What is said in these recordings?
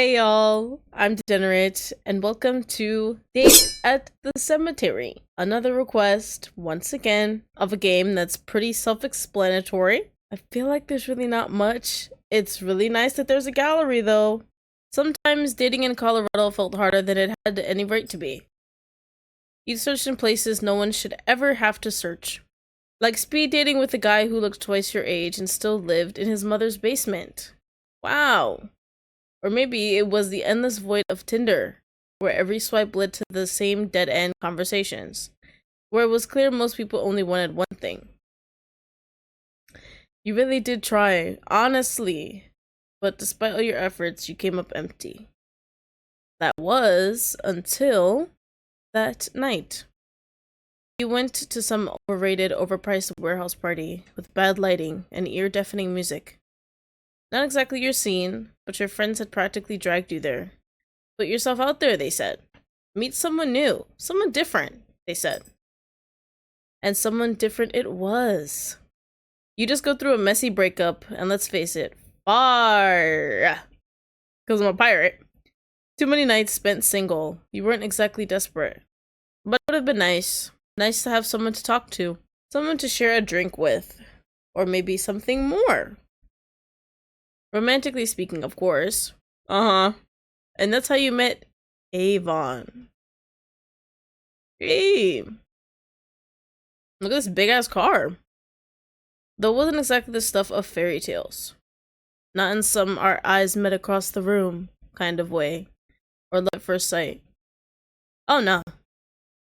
Hey y'all, I'm Degenerate, and welcome to Date at the Cemetery. Another request, once again, of a game that's pretty self-explanatory. I feel like there's really not much. It's really nice that there's a gallery though. Sometimes dating in Colorado felt harder than it had any right to be. You searched in places no one should ever have to search. Like speed dating with a guy who looked twice your age and still lived in his mother's basement. Wow. Or maybe it was the endless void of Tinder, where every swipe led to the same dead-end conversations, where it was clear most people only wanted one thing. You really did try, honestly, but despite all your efforts, you came up empty. That was until that night. You went to some overrated, overpriced warehouse party with bad lighting and ear-deafening music. Not exactly your scene, but your friends had practically dragged you there. Put yourself out there, they said. Meet someone new, someone different, they said. And someone different it was. You just go through a messy breakup, and let's face it, far. Because I'm a pirate. Too many nights spent single. You weren't exactly desperate. But it would have been nice. Nice to have someone to talk to. Someone to share a drink with. Or maybe something more. Romantically speaking, of course. Uh-huh. And that's how you met Avon. Hey. Look at this big-ass car. Though it wasn't exactly the stuff of fairy tales. Not in some our eyes met across the room kind of way. Or love at first sight. Oh no.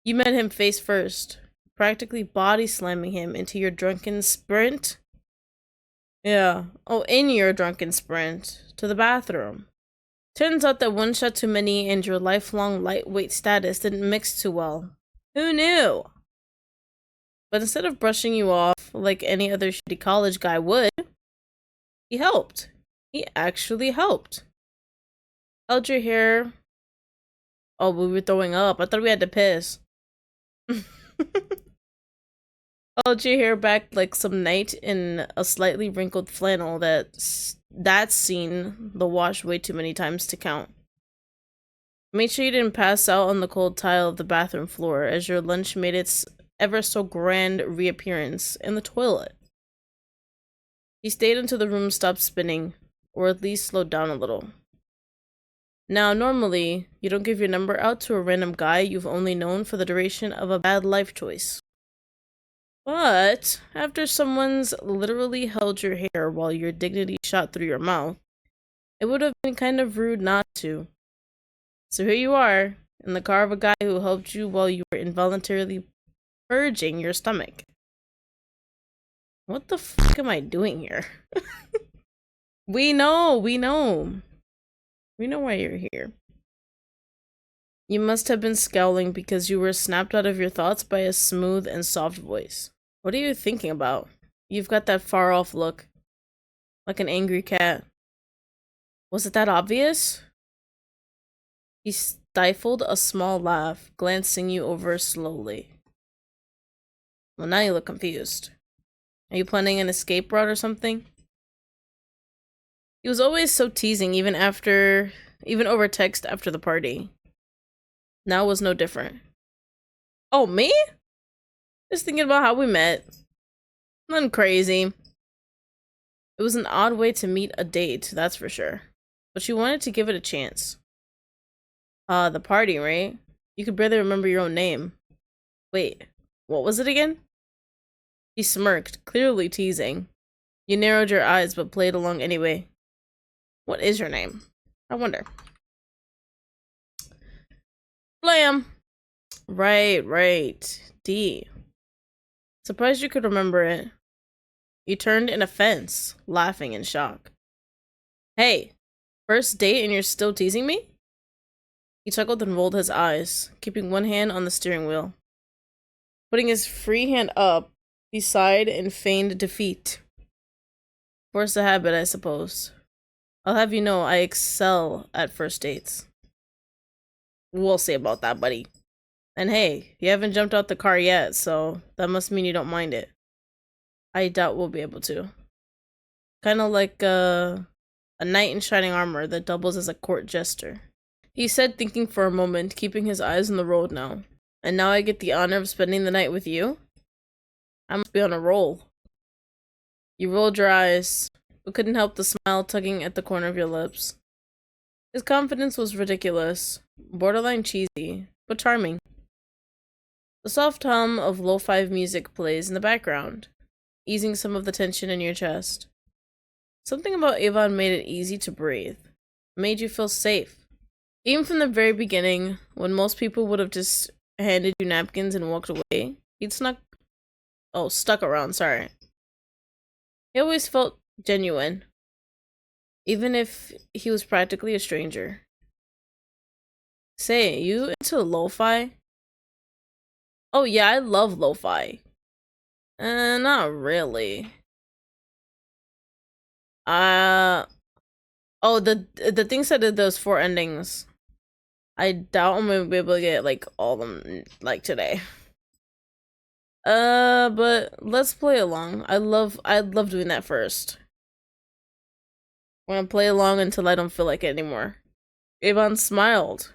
You met him face first. Practically body slamming him into your drunken sprint. Yeah. Oh, in your drunken sprint. To the bathroom. Turns out that one shot too many and your lifelong lightweight status didn't mix too well. Who knew? But instead of brushing you off like any other shitty college guy would, he helped. He actually helped. Held your hair. Oh, we were throwing up. I thought we had to piss. Held your hair back like some knight in a slightly wrinkled flannel that's seen the wash way too many times to count. Made sure you didn't pass out on the cold tile of the bathroom floor as your lunch made its ever so grand reappearance in the toilet. He stayed until the room stopped spinning, or at least slowed down a little. Now, normally, you don't give your number out to a random guy you've only known for the duration of a bad life choice. But, after someone's literally held your hair while your dignity shot through your mouth, it would have been kind of rude not to. So here you are, in the car of a guy who helped you while you were involuntarily purging your stomach. What the fuck am I doing here? We know. We know why you're here. You must have been scowling because you were snapped out of your thoughts by a smooth and soft voice. What are you thinking about? You've got that far-off look. Like an angry cat. Was it that obvious? He stifled a small laugh, glancing you over slowly. Well, now you look confused. Are you planning an escape route or something? He was always so teasing, even over text after the party. Now was no different. Oh, me? Just thinking about how we met. Nothing crazy. It was an odd way to meet a date, that's for sure. But you wanted to give it a chance. The party, right? You could barely remember your own name. Wait, what was it again? He smirked, clearly teasing. You narrowed your eyes but played along anyway. What is your name? I wonder. Blam! Right. D. Surprised you could remember it. You turned in offense, laughing in shock. Hey, first date and you're still teasing me? He chuckled and rolled his eyes, keeping one hand on the steering wheel. Putting his free hand up, he sighed in feigned defeat. Force a habit, I suppose. I'll have you know I excel at first dates. We'll see about that, buddy. And hey, you haven't jumped out the car yet, so that must mean you don't mind it. I doubt we'll be able to. Kind of like, A knight in shining armor that doubles as a court jester. He said, thinking for a moment, keeping his eyes on the road now. And now I get the honor of spending the night with you? I must be on a roll. You rolled your eyes, but couldn't help the smile tugging at the corner of your lips. His confidence was ridiculous, borderline cheesy, but charming. The soft hum of lo-fi music plays in the background, easing some of the tension in your chest. Something about Avon made it easy to breathe, made you feel safe. Even from the very beginning, when most people would have just handed you napkins and walked away, he'd stuck around, sorry. He always felt genuine, even if he was practically a stranger. Say, you into lo-fi? Oh yeah, I love lo-fi. Not really. Oh, the things that did those 4 endings. I doubt I'm gonna be able to get, like, all of them, like, today. But let's play along. I'd love doing that first. I'm gonna play along until I don't feel like it anymore. Avon smiled.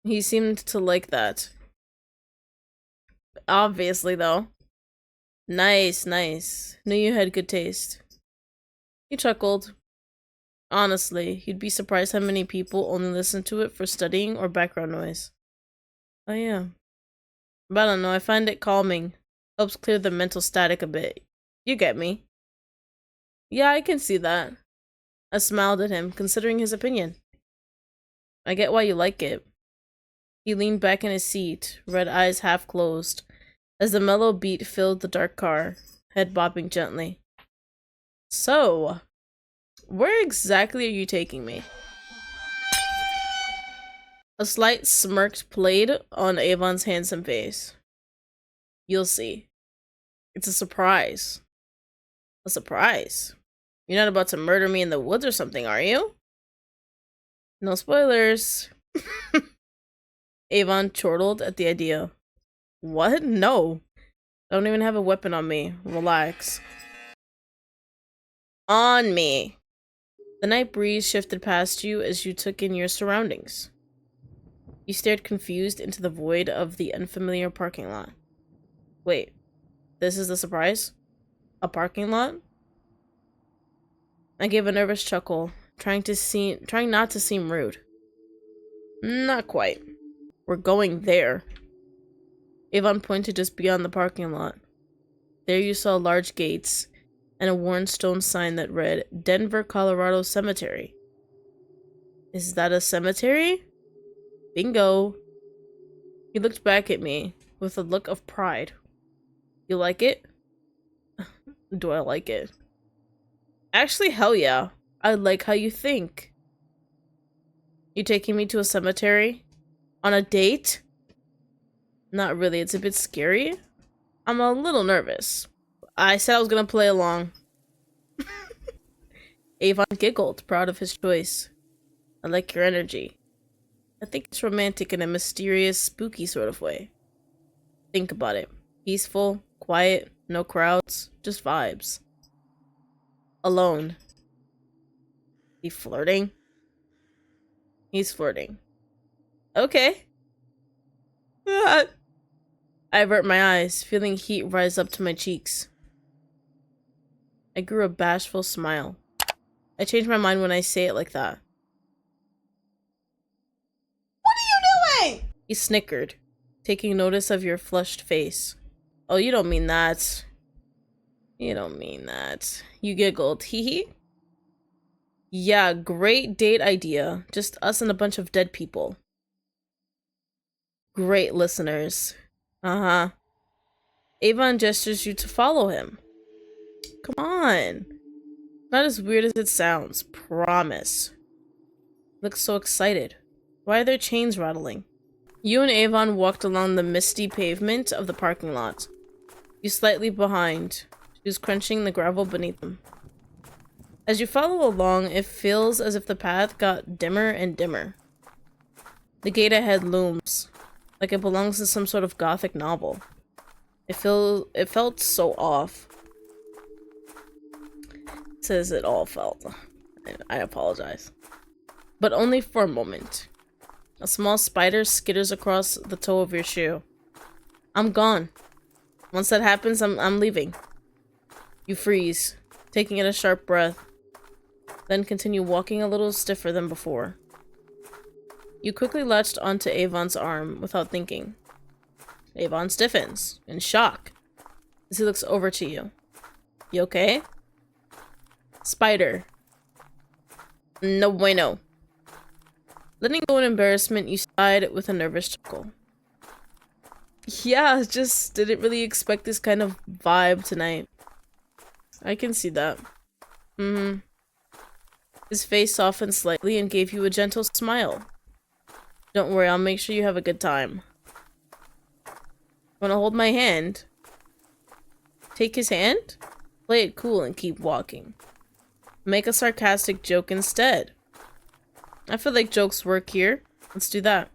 He seemed to like that. Obviously, though. Nice. Knew you had good taste. He chuckled. Honestly, you'd be surprised how many people only listen to it for studying or background noise. Oh yeah. But I don't know, I find it calming. Helps clear the mental static a bit. You get me. Yeah, I can see that. I smiled at him, considering his opinion. I get why you like it. He leaned back in his seat, red eyes half closed, as the mellow beat filled the dark car, head bobbing gently. So, where exactly are you taking me? A slight smirk played on Avon's handsome face. You'll see. It's a surprise. A surprise? You're not about to murder me in the woods or something, are you? No spoilers. Avon chortled at the idea. What? No. I don't even have a weapon on me. Relax. On me. The night breeze shifted past you as you took in your surroundings. You stared confused into the void of the unfamiliar parking lot. Wait, this is the surprise? A parking lot? I gave a nervous chuckle, trying not to seem rude. Not quite. We're going there. Avon pointed just beyond the parking lot. There you saw large gates and a worn stone sign that read Denver, Colorado Cemetery. Is that a cemetery? Bingo. He looked back at me with a look of pride. You like it? Do I like it? Actually, hell yeah. I like how you think. You taking me to a cemetery? On a date? Not really, it's a bit scary. I'm a little nervous. I said I was gonna play along. Avon giggled, proud of his choice. I like your energy. I think it's romantic in a mysterious, spooky sort of way. Think about it. Peaceful, quiet, no crowds, just vibes. Alone. He flirting? He's flirting. Okay. I avert my eyes, feeling heat rise up to my cheeks. I grew a bashful smile. I change my mind when I say it like that. What are you doing? He snickered, taking notice of your flushed face. Oh, you don't mean that. You don't mean that. You giggled. Hee hee. Yeah, great date idea. Just us and a bunch of dead people. Great listeners. Uh-huh. Avon gestures you to follow him. Come on. Not as weird as it sounds. Promise. Looks so excited. Why are their chains rattling? You and Avon walked along the misty pavement of the parking lot. You slightly behind. She was crunching the gravel beneath them. As you follow along, it feels as if the path got dimmer and dimmer. The gate ahead looms, like it belongs to some sort of gothic novel. It felt so off. It says it all felt. I apologize. But only for a moment. A small spider skitters across the toe of your shoe. I'm gone. Once that happens, I'm leaving. You freeze, taking in a sharp breath, then continue walking a little stiffer than before. You quickly latched onto Avon's arm without thinking. Avon stiffens, in shock, as he looks over to you. You okay? Spider. No bueno. Letting go in embarrassment, you sighed with a nervous chuckle. Yeah, just didn't really expect this kind of vibe tonight. I can see that. His face softened slightly and gave you a gentle smile. Don't worry, I'll make sure you have a good time. Wanna hold my hand? Take his hand? Play it cool and keep walking. Make a sarcastic joke instead. I feel like jokes work here. Let's do that.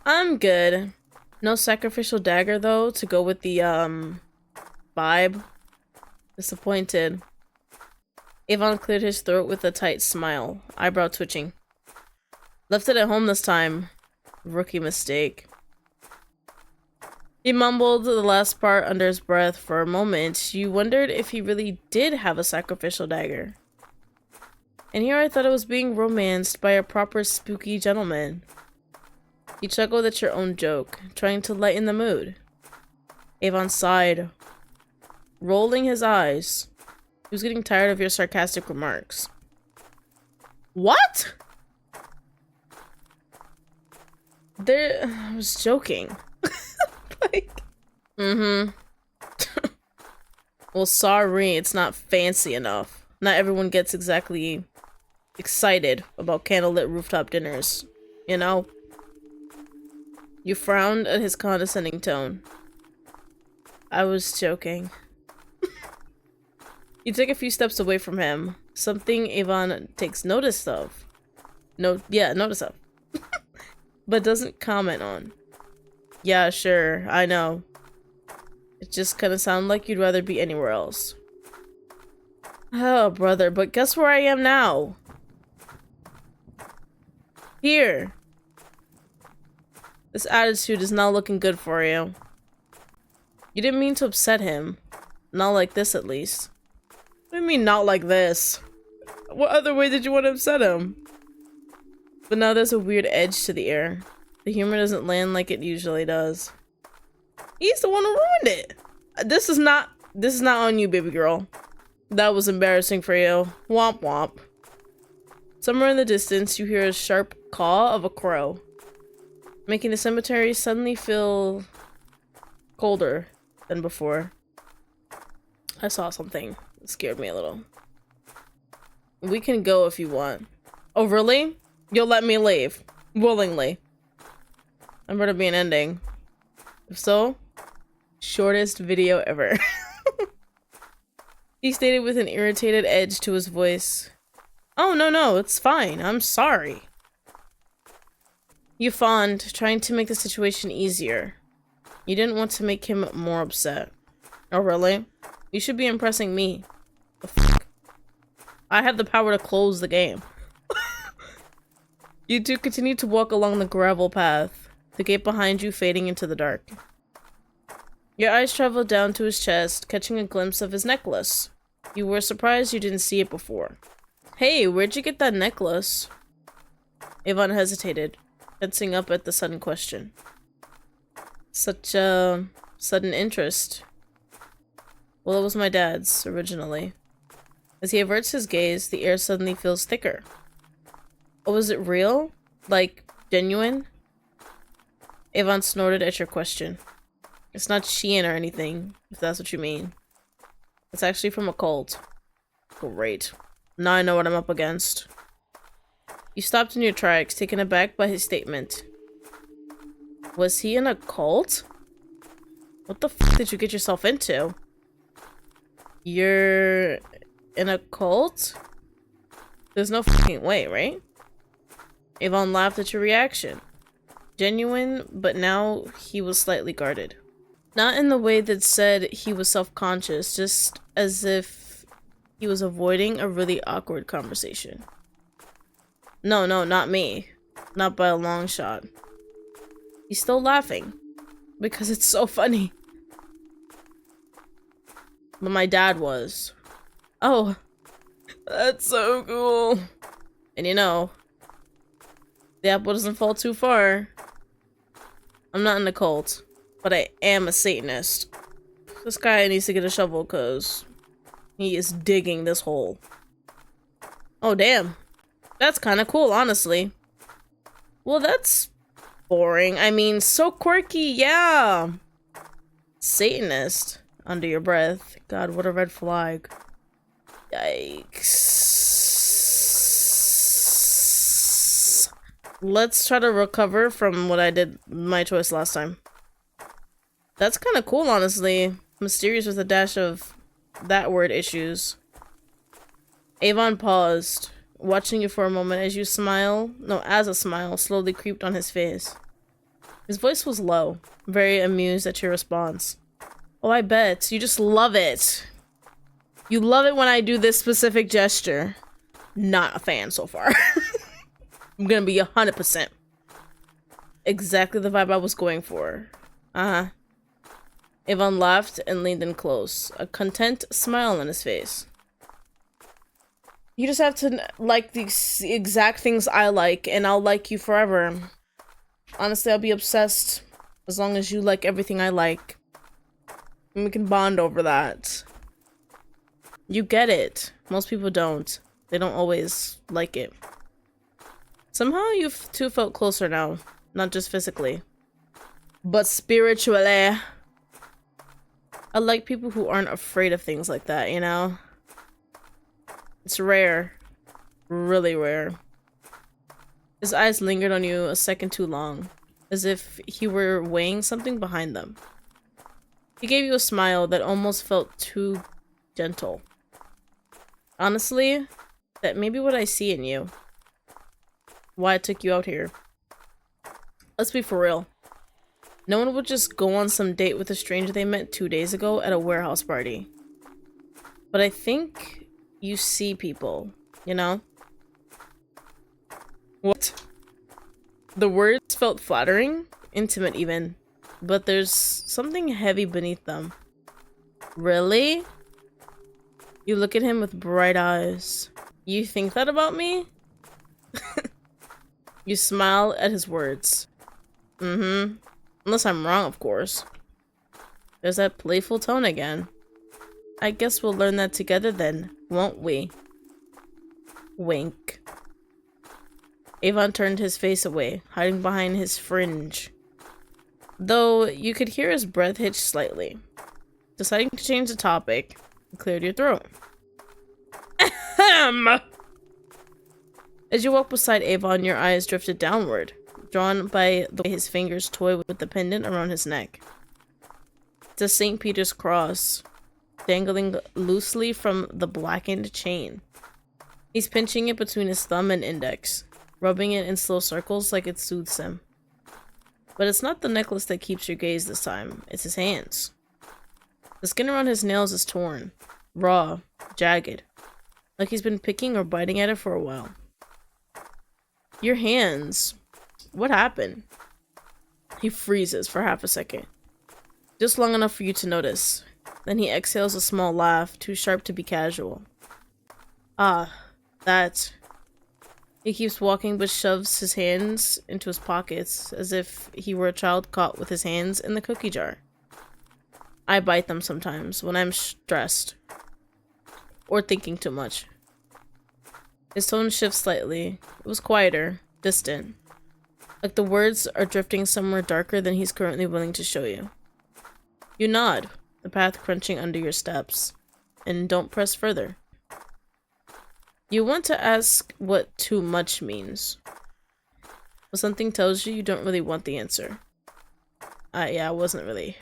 I'm good. No sacrificial dagger, though, to go with the, vibe. Disappointed. Avon cleared his throat with a tight smile, eyebrow twitching. Left it at home this time. Rookie mistake. He mumbled the last part under his breath for a moment. You wondered if he really did have a sacrificial dagger. And here I thought I was being romanced by a proper spooky gentleman. You chuckled at your own joke, trying to lighten the mood. Avon sighed, rolling his eyes. He was getting tired of your sarcastic remarks. What? I was joking. Like, Well, sorry, it's not fancy enough. Not everyone gets exactly excited about candlelit rooftop dinners, you know? You frowned at his condescending tone. I was joking. You take a few steps away from him, something Avon takes notice of. Notice of. But doesn't comment on. Yeah, sure, I know. It just kind of sounded like you'd rather be anywhere else. Oh, brother, but guess where I am now? Here. This attitude is not looking good for you. You didn't mean to upset him. Not like this, at least. What do you mean, not like this? What other way did you want to upset him? But now there's a weird edge to the air. The humor doesn't land like it usually does. He's the one who ruined it. This is not on you, baby girl. That was embarrassing for you. Womp womp. Somewhere in the distance, you hear a sharp caw of a crow, making the cemetery suddenly feel colder than before. I saw something. It scared me a little. We can go if you want. Oh, really? You'll let me leave. Willingly. I'm gonna be an ending. If so, shortest video ever. He stated with an irritated edge to his voice. Oh, no, it's fine. I'm sorry. You fawned, trying to make the situation easier. You didn't want to make him more upset. Oh, really? You should be impressing me. The fuck? I have the power to close the game. You two continue to walk along the gravel path, the gate behind you fading into the dark. Your eyes traveled down to his chest, catching a glimpse of his necklace. You were surprised you didn't see it before. Hey, where'd you get that necklace? Avon hesitated, tensing up at the sudden question. Such a sudden interest. Well, it was my dad's, originally. As he averts his gaze, the air suddenly feels thicker. Oh, was it real? Like, genuine? Avon snorted at your question. It's not Shein or anything, if that's what you mean. It's actually from a cult. Great. Now I know what I'm up against. You stopped in your tracks, taken aback by his statement. Was he in a cult? What the f did you get yourself into? You're in a cult? There's no fucking way, right? Avon laughed at your reaction. Genuine, but now he was slightly guarded. Not in the way that said he was self-conscious, just as if he was avoiding a really awkward conversation. No, not me. Not by a long shot. He's still laughing. Because it's so funny. But my dad was. Oh, that's so cool. And you know, the apple doesn't fall too far. I'm not in the cult, but I am a Satanist. This guy needs to get a shovel because he is digging this hole. Oh, damn. That's kind of cool, honestly. Well, that's boring. I mean, so quirky, yeah. Satanist. Under your breath. God, what a red flag. Yikes. Let's try to recover from what I did, my choice last time. That's kind of cool, honestly. Mysterious with a dash of that word issues. Avon paused, watching you for a moment as a smile slowly creeped on his face. His voice was low, very amused at your response. Oh, I bet. You just love it. You love it when I do this specific gesture. Not a fan so far. I'm gonna be 100%. Exactly the vibe I was going for. Uh-huh. Avon laughed and leaned in close, a content smile on his face. You just have to like the exact things I like, and I'll like you forever. Honestly, I'll be obsessed as long as you like everything I like. And we can bond over that. You get it. Most people don't. They don't always like it. Somehow you two felt closer now. Not just physically, but spiritually. I like people who aren't afraid of things like that, you know? It's rare. Really rare. His eyes lingered on you a second too long, as if he were weighing something behind them. He gave you a smile that almost felt too gentle. Honestly, that may be what I see in you. Why I took you out here. Let's be for real. No one would just go on some date with a stranger they met 2 days ago at a warehouse party. But I think you see people, you know? What? The words felt flattering, intimate even, but there's something heavy beneath them. Really? You look at him with bright eyes. You think that about me? You smile at his words. Mm-hmm. Unless I'm wrong, of course. There's that playful tone again. I guess we'll learn that together then, won't we? Wink. Avon turned his face away, hiding behind his fringe. Though you could hear his breath hitch slightly. Deciding to change the topic, you cleared your throat. Ahem! As you walked beside Avon, your eyes drifted downward, drawn by the way his fingers toy with the pendant around his neck. It's a St. Peter's cross, dangling loosely from the blackened chain. He's pinching it between his thumb and index, rubbing it in slow circles like it soothes him. But it's not the necklace that keeps your gaze this time, it's his hands. The skin around his nails is torn, raw, jagged, like he's been picking or biting at it for a while. Your hands. What happened? He freezes for half a second. Just long enough for you to notice. Then he exhales a small laugh, too sharp to be casual. Ah, that. He keeps walking but shoves his hands into his pockets as if he were a child caught with his hands in the cookie jar. I bite them sometimes when I'm stressed. Or thinking too much. His tone shifts slightly. It was quieter, distant. Like the words are drifting somewhere darker than he's currently willing to show you. You nod, the path crunching under your steps, and don't press further. You want to ask what too much means, but something tells you don't really want the answer. Yeah, I wasn't really.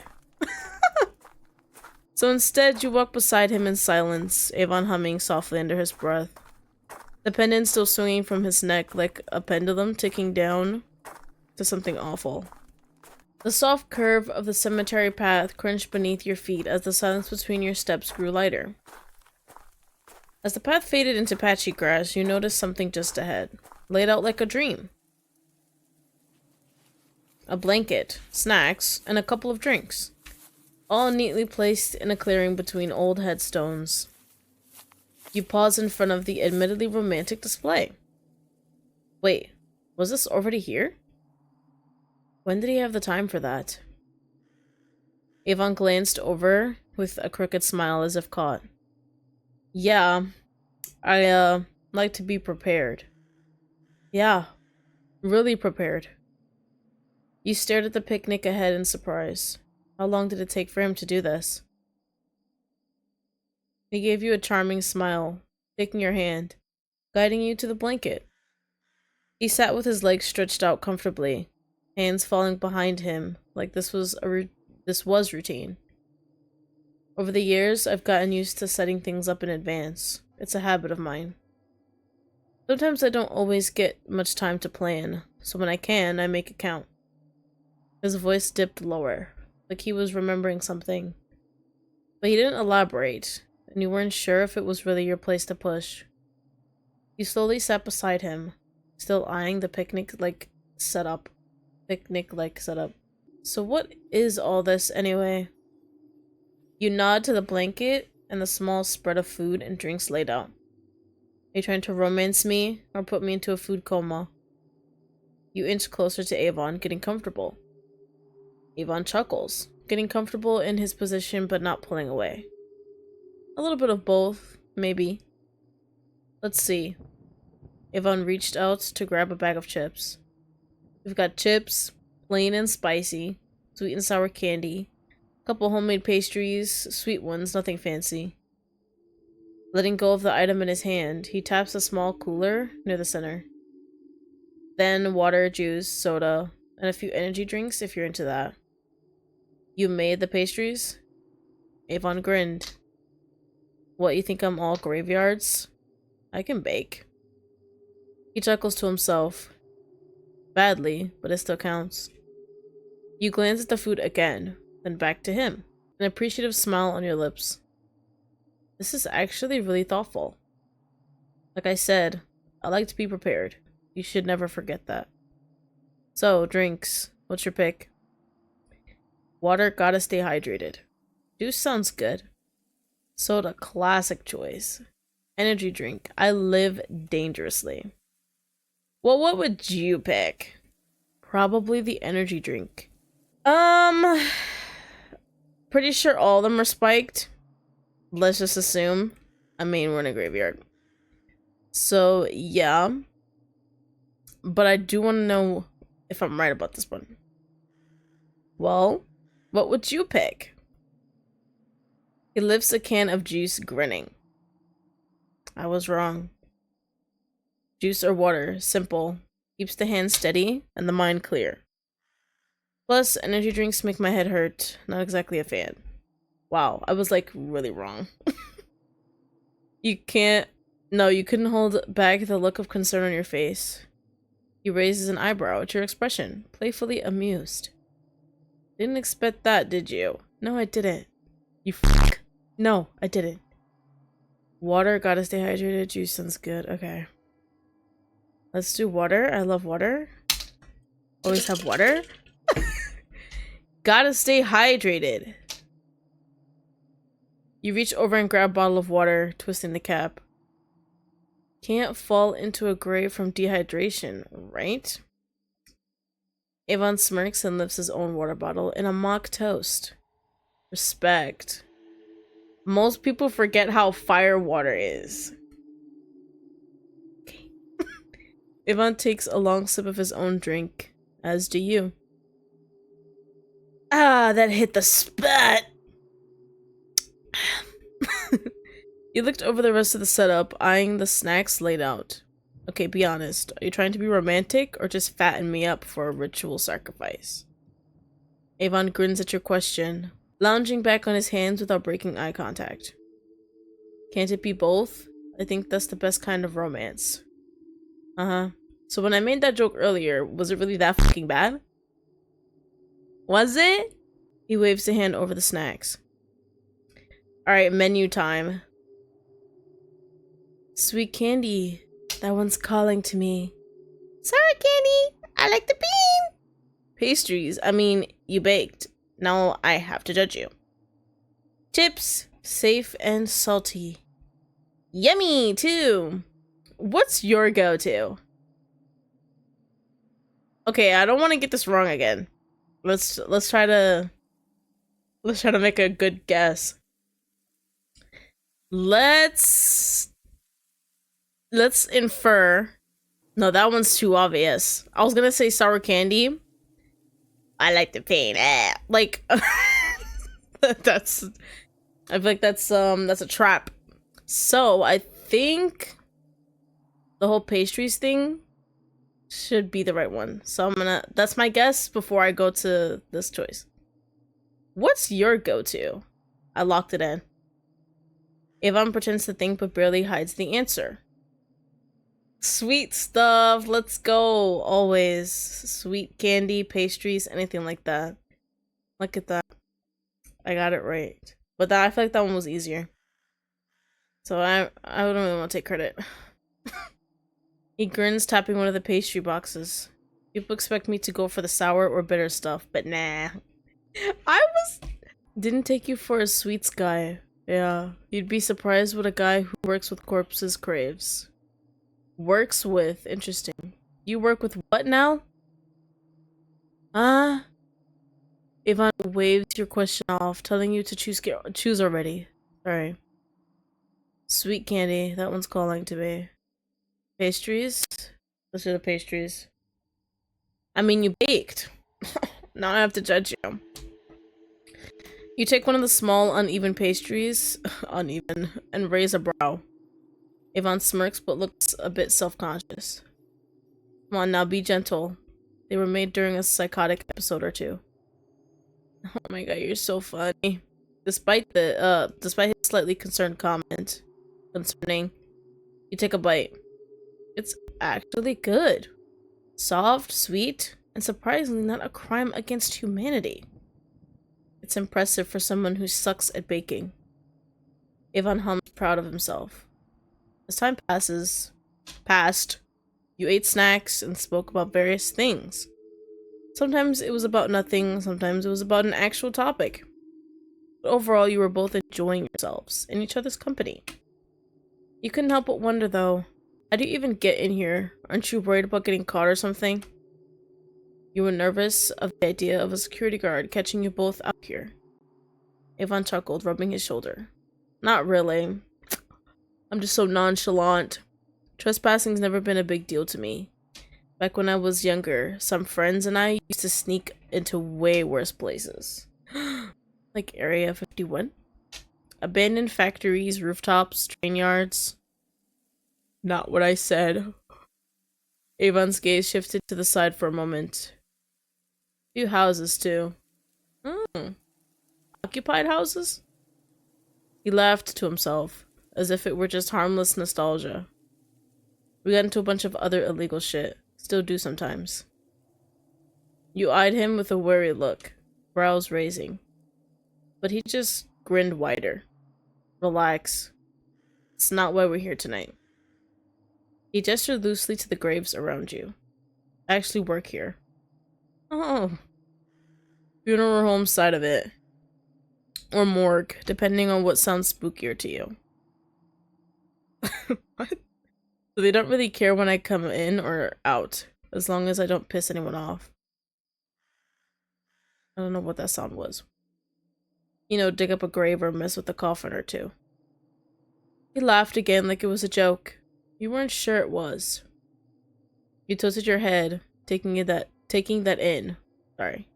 So instead, you walk beside him in silence, Avon humming softly under his breath. The pendant still swinging from his neck like a pendulum ticking down to something awful. The soft curve of the cemetery path crunched beneath your feet as the silence between your steps grew lighter. As the path faded into patchy grass, you noticed something just ahead, laid out like a dream. A blanket, snacks, and a couple of drinks, all neatly placed in a clearing between old headstones. You pause in front of the admittedly romantic display. Wait, was this already here? When did he have the time for that? Avon glanced over with a crooked smile as if caught. Yeah, I like to be prepared. Yeah, really prepared. You stared at the picnic ahead in surprise. How long did it take for him to do this? He gave you a charming smile, taking your hand, guiding you to the blanket. He sat with his legs stretched out comfortably, hands falling behind him like this was routine. Over the years, I've gotten used to setting things up in advance. It's a habit of mine. Sometimes I don't always get much time to plan, so when I can, I make it count. His voice dipped lower, like he was remembering something. But he didn't elaborate, and you weren't sure if it was really your place to push. You slowly sat beside him, still eyeing the picnic-like setup. So what is all this, anyway? You nod to the blanket and the small spread of food and drinks laid out. Are you trying to romance me or put me into a food coma? You inch closer to Avon, getting comfortable. Avon chuckles, getting comfortable in his position but not pulling away. A little bit of both, maybe. Let's see. Avon reached out to grab a bag of chips. We've got chips, plain and spicy, sweet and sour candy, a couple homemade pastries, sweet ones, nothing fancy. Letting go of the item in his hand, he taps a small cooler near the center. Then water, juice, soda, and a few energy drinks if you're into that. You made the pastries? Avon grinned. What, you think I'm all graveyards? I can bake. He chuckles to himself. Badly, but it still counts. You glance at the food again, then back to him, an appreciative smile on your lips. This is actually really thoughtful. Like I said, I like to be prepared. You should never forget that. So, drinks. What's your pick? Water, gotta stay hydrated. Juice sounds good. Soda, classic choice. Energy drink, I live dangerously. Well, what would you pick? Probably the energy drink. Pretty sure all of them are spiked. Let's just assume. I mean, we're in a graveyard. So, yeah. But I do want to know if I'm right about this one. Well, what would you pick? He lifts a can of juice, grinning. I was wrong. Juice or water, simple. Keeps the hand steady and the mind clear. Plus, energy drinks make my head hurt. Not exactly a fan. Wow, I was like really wrong. You couldn't hold back the look of concern on your face. He raises an eyebrow at your expression, playfully amused. Didn't expect that, did you? No, I didn't. You fuck. No, I didn't. Water, gotta stay hydrated. Juice sounds good. Okay. Let's do water. I love water. Always have water. Gotta stay hydrated. You reach over and grab a bottle of water, twisting the cap. Can't fall into a grave from dehydration, right? Avon smirks and lifts his own water bottle in a mock toast. Respect. Most people forget how fire water is. Okay. Avon takes a long sip of his own drink, as do you. Ah, that hit the spot! You looked over the rest of the setup, eyeing the snacks laid out. Okay, be honest. Are you trying to be romantic or just fatten me up for a ritual sacrifice? Avon grins at your question, lounging back on his hands without breaking eye contact. Can't it be both? I think that's the best kind of romance. Uh-huh. So when I made that joke earlier, was it really that fucking bad? Was it? He waves a hand over the snacks. Alright, menu time. Sweet candy, that one's calling to me. Sorry, candy, I like the bean. Pastries, I mean, you baked. Now I have to judge you. Chips, safe and salty. Yummy, too. What's your go-to? Okay, I don't want to get this wrong again. Let's try to make a good guess. Let's infer. No, that one's too obvious. I was gonna say sour candy. I like the pain. Like that's. I feel like that's a trap. So I think the whole pastries thing should be the right one. So that's my guess before I go to this choice. What's your go-to? I locked it in. Avon pretends to think but barely hides the answer. Sweet stuff, let's go. Always. Sweet candy, pastries, anything like that. Look at that. I got it right. But I feel like that one was easier. So I don't really want to take credit. He grins, tapping one of the pastry boxes. People expect me to go for the sour or bitter stuff, but nah. Didn't take you for a sweets guy. Yeah, you'd be surprised what a guy who works with corpses craves. Works with, interesting. You work with what now? Ivan waves your question off, telling you to choose already. Sorry. Sweet candy, that one's calling to me. Pastries? Let's do the pastries. I mean, you baked. Now I have to judge you. You take one of the small, uneven pastries, uneven, and raise a brow. Avon smirks but looks a bit self-conscious. Come on now, be gentle. They were made during a psychotic episode or two. Oh my god, you're so funny. Despite his slightly concerned comment concerning, you take a bite. It's actually good. Soft, sweet, and surprisingly not a crime against humanity. It's impressive for someone who sucks at baking. Avon hums, proud of himself. As time passed, you ate snacks and spoke about various things. Sometimes it was about nothing, sometimes it was about an actual topic. But overall, you were both enjoying yourselves and each other's company. You couldn't help but wonder, though, how do you even get in here? Aren't you worried about getting caught or something? You were nervous of the idea of a security guard catching you both out here. Avon chuckled, rubbing his shoulder. Not really. I'm just so nonchalant. Trespassing's never been a big deal to me. Back when I was younger, some friends and I used to sneak into way worse places. Like Area 51? Abandoned factories, rooftops, train yards. Not what I said. Avon's gaze shifted to the side for a moment. Few houses, too. Occupied houses? He laughed to himself, as if it were just harmless nostalgia. We got into a bunch of other illegal shit. Still do sometimes. You eyed him with a wary look, brows raising. But he just grinned wider. Relax. It's not why we're here tonight. He gestured loosely to the graves around you. I actually work here. Oh. Funeral home side of it. Or morgue, depending on what sounds spookier to you. What? So they don't really care when I come in or out, as long as I don't piss anyone off. I don't know what that sound was. You know, dig up a grave or mess with a coffin or two. He laughed again like it was a joke. You weren't sure it was. You tilted your head, taking that in. Sorry.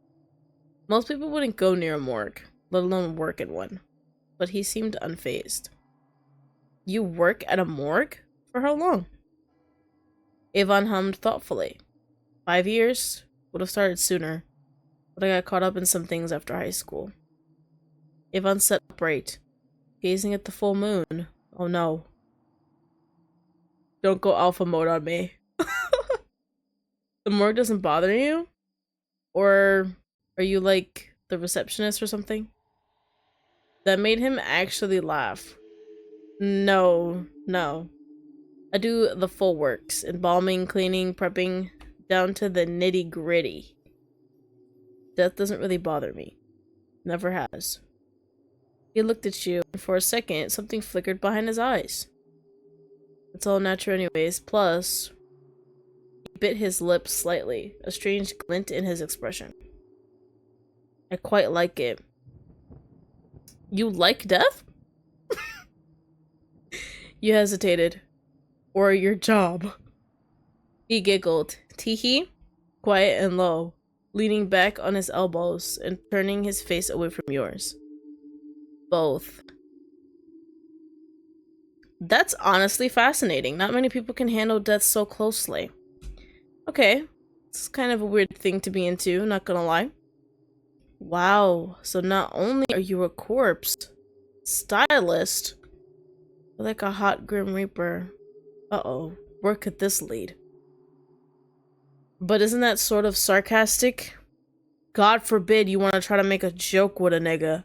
Most people wouldn't go near a morgue, let alone work in one. But he seemed unfazed. You work at a morgue? For how long? Avon hummed thoughtfully. 5 years? Would have started sooner, but I got caught up in some things after high school. Avon sat upright, gazing at the full moon. Oh no. Don't go alpha mode on me. The morgue doesn't bother you? Or are you like the receptionist or something? That made him actually laugh. No. I do the full works, embalming, cleaning, prepping, down to the nitty-gritty. Death doesn't really bother me. Never has. He looked at you, and for a second, something flickered behind his eyes. It's all natural anyways, plus, he bit his lips slightly, a strange glint in his expression. I quite like it. You like death? You hesitated. Or your job. He giggled. Teehee? Quiet and low, leaning back on his elbows and turning his face away from yours. Both. That's honestly fascinating. Not many people can handle death so closely. Okay. It's kind of a weird thing to be into, not gonna lie. Wow. So not only are you a corpse stylist, but like a hot Grim Reaper. Uh-oh. Where could this lead? But isn't that sort of sarcastic? God forbid you want to try to make a joke with a nigga.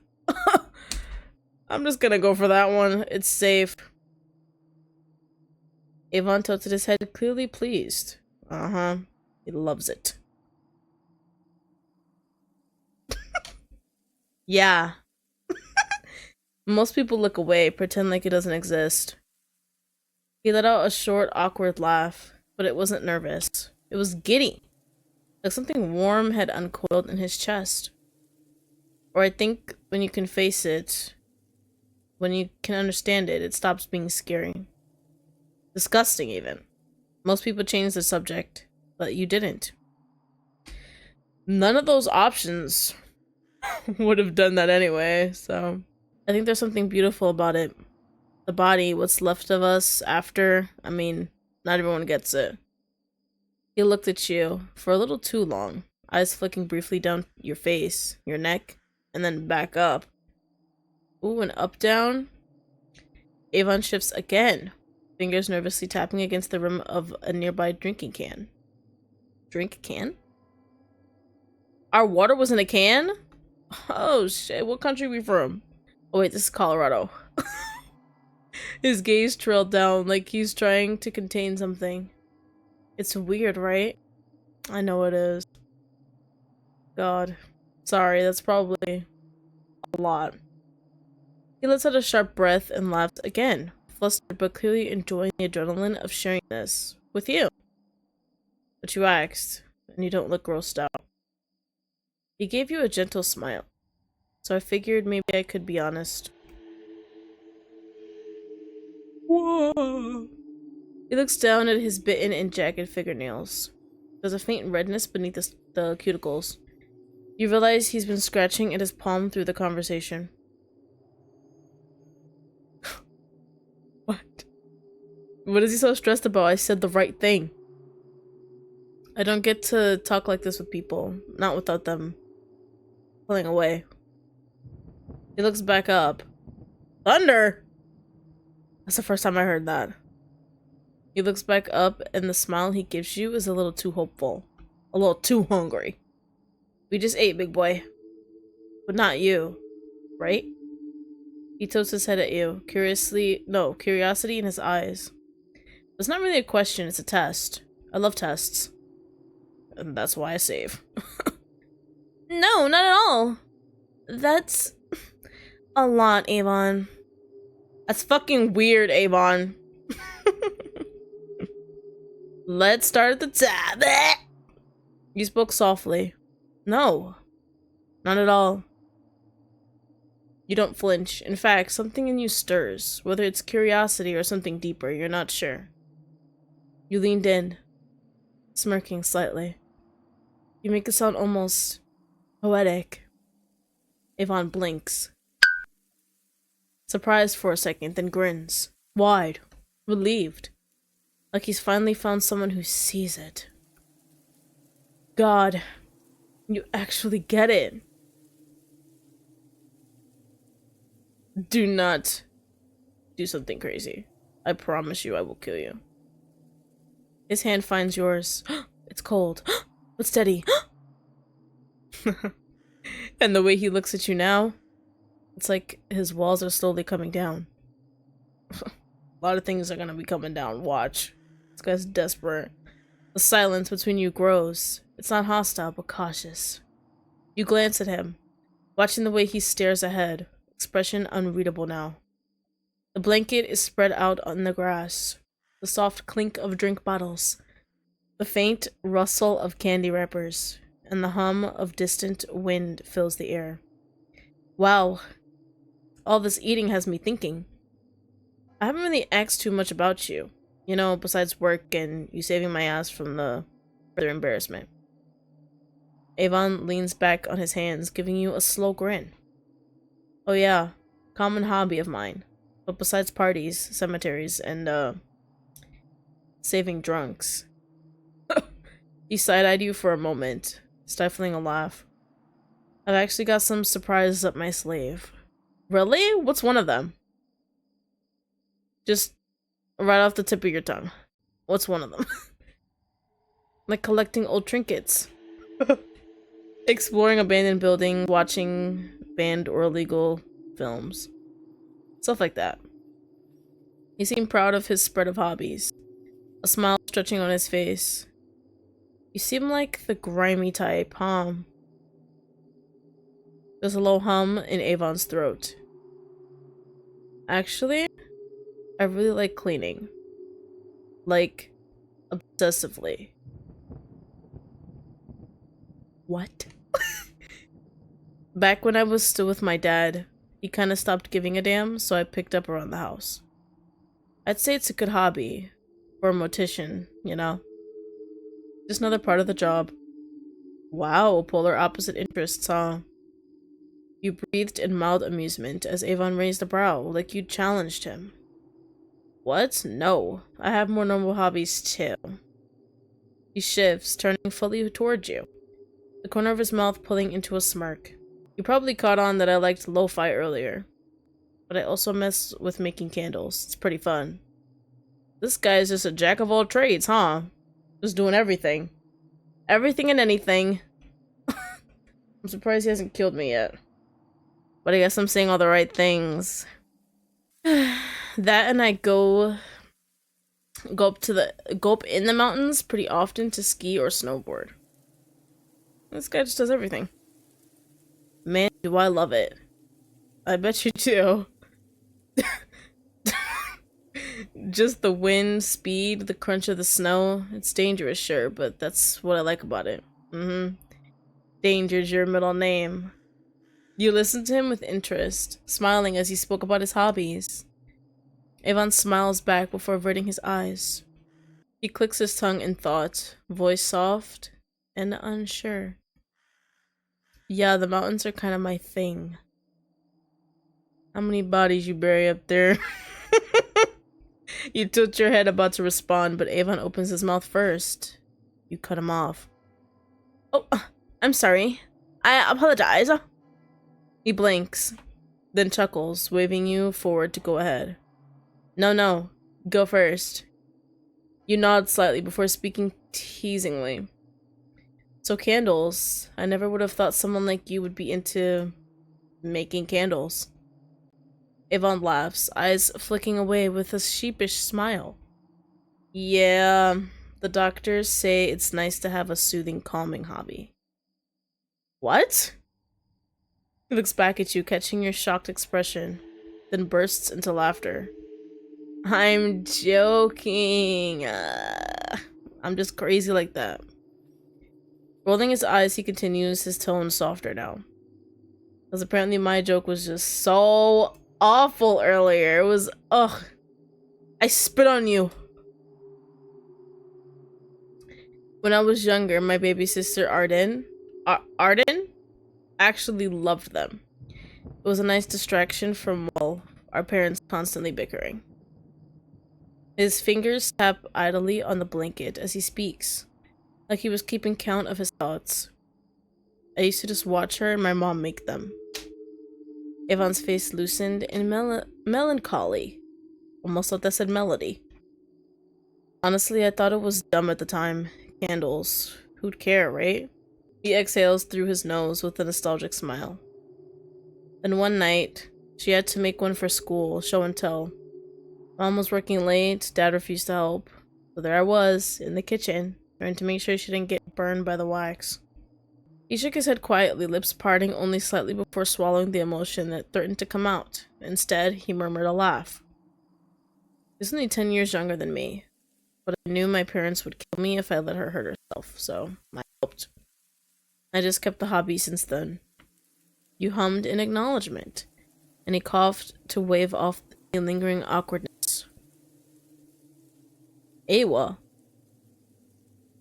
I'm just gonna go for that one. It's safe. Avon tilted his head, clearly pleased. Uh-huh. He loves it. Yeah. Most people look away, pretend like it doesn't exist. He let out a short, awkward laugh, but it wasn't nervous. It was giddy. Like something warm had uncoiled in his chest. Or I think when you can face it, when you can understand it, it stops being scary. Disgusting, even. Most people change the subject, but you didn't. None of those options would have done that anyway, so... I think there's something beautiful about it. The body, what's left of us after, I mean, not everyone gets it. He looked at you for a little too long, eyes flicking briefly down your face, your neck, and then back up. Ooh, and up down. Avon shifts again, fingers nervously tapping against the rim of a nearby drinking can. Drink can? Our water was in a can? Oh shit, what country are we from? Oh wait, this is Colorado. His gaze trailed down like he's trying to contain something. It's weird, right? I know it is. God. Sorry, that's probably a lot. He lets out a sharp breath and laughed again, flustered but clearly enjoying the adrenaline of sharing this with you. But you asked, and you don't look grossed out. He gave you a gentle smile, so I figured maybe I could be honest. Whoa. He looks down at his bitten and jagged fingernails. There's a faint redness beneath the cuticles. You realize he's been scratching at his palm through the conversation. What? What is he so stressed about? I said the right thing. I don't get to talk like this with people, not without them pulling away. He looks back up. Thunder! That's the first time I heard that. He looks back up, and the smile he gives you is a little too hopeful. A little too hungry. We just ate, big boy. But not you, right? He tilts his head at you, curiosity in his eyes. It's not really a question, it's a test. I love tests. And that's why I save. No, not at all. That's a lot, Avon. That's fucking weird, Avon. Let's start at the top. You spoke softly. No, not at all. You don't flinch. In fact, something in you stirs, whether it's curiosity or something deeper, you're not sure. You leaned in, smirking slightly. You make it sound almost poetic. Avon blinks. Surprised for a second, then grins. Wide. Relieved. Like he's finally found someone who sees it. God. You actually get it. Do not do something crazy. I promise you I will kill you. His hand finds yours. It's cold, but steady. And the way he looks at you now, it's like his walls are slowly coming down. A lot of things are gonna be coming down. Watch. This guy's desperate. The silence between you grows. It's not hostile, but cautious. You glance at him, watching the way he stares ahead, expression unreadable now. The blanket is spread out on the grass. The soft clink of drink bottles. The faint rustle of candy wrappers. And the hum of distant wind fills the air. Wow. All this eating has me thinking. I haven't really asked too much about you. You know, besides work and you saving my ass from the further embarrassment. Avon leans back on his hands, giving you a slow grin. Oh yeah, common hobby of mine. But besides parties, cemeteries, and, saving drunks. He side-eyed you for a moment, stifling a laugh. I've actually got some surprises up my sleeve. Really? What's one of them? Just right off the tip of your tongue. What's one of them? Like collecting old trinkets. Exploring abandoned buildings, watching banned or illegal films. Stuff like that. He seemed proud of his spread of hobbies. A smile stretching on his face. You seem like the grimy type, huh? There's a low hum in Avon's throat. Actually, I really like cleaning. Like, obsessively. What? Back when I was still with my dad, he kind of stopped giving a damn, so I picked up around the house. I'd say it's a good hobby. For a mortician, you know? Just another part of the job. Wow, polar opposite interests, huh? You breathed in mild amusement as Avon raised a brow, like you'd challenged him. What? No. I have more normal hobbies, too. He shifts, turning fully toward you, the corner of his mouth pulling into a smirk. You probably caught on that I liked lo-fi earlier, but I also mess with making candles. It's pretty fun. This guy is just a jack of all trades, huh? Just doing everything. Everything and anything. I'm surprised he hasn't killed me yet. But I guess I'm saying all the right things. That and I go up in the mountains pretty often to ski or snowboard. This guy just does everything. Man, do I love it. I bet you do. Just the wind, speed, the crunch of the snow. It's dangerous, sure, but that's what I like about it. Danger's your middle name. You listened to him with interest, smiling as he spoke about his hobbies. Avon smiles back before averting his eyes. He clicks his tongue in thought, voice soft and unsure. Yeah, the mountains are kind of my thing. How many bodies you bury up there? You tilt your head about to respond, but Avon opens his mouth first. You cut him off. Oh, I'm sorry. I apologize. He blinks, then chuckles, waving you forward to go ahead. No, go first. You nod slightly before speaking teasingly. So candles. I never would have thought someone like you would be into making candles. Avon laughs, eyes flicking away with a sheepish smile. Yeah, the doctors say it's nice to have a soothing, calming hobby. What? He looks back at you, catching your shocked expression, then bursts into laughter. I'm joking. I'm just crazy like that. Rolling his eyes, he continues, his tone softer now. Because apparently my joke was just so awful earlier. It was, ugh. I spit on you. When I was younger, my baby sister Arden actually loved them. It was a nice distraction from, well, our parents constantly bickering. His fingers tap idly on the blanket as he speaks, like he was keeping count of his thoughts. I used to just watch her and my mom make them. Avon's face loosened in melancholy. Almost thought that said melody. Honestly, I thought it was dumb at the time. Candles. Who'd care, right? He exhales through his nose with a nostalgic smile. Then one night, she had to make one for school, show and tell. Mom was working late, Dad refused to help. So there I was, in the kitchen, trying to make sure she didn't get burned by the wax. He shook his head quietly, lips parting only slightly before swallowing the emotion that threatened to come out. Instead, he murmured a laugh. He was only 10 years younger than me, but I knew my parents would kill me if I let her hurt herself, so I helped. I just kept the hobby since then. You hummed in acknowledgement, and he coughed to wave off the lingering awkwardness. Awa.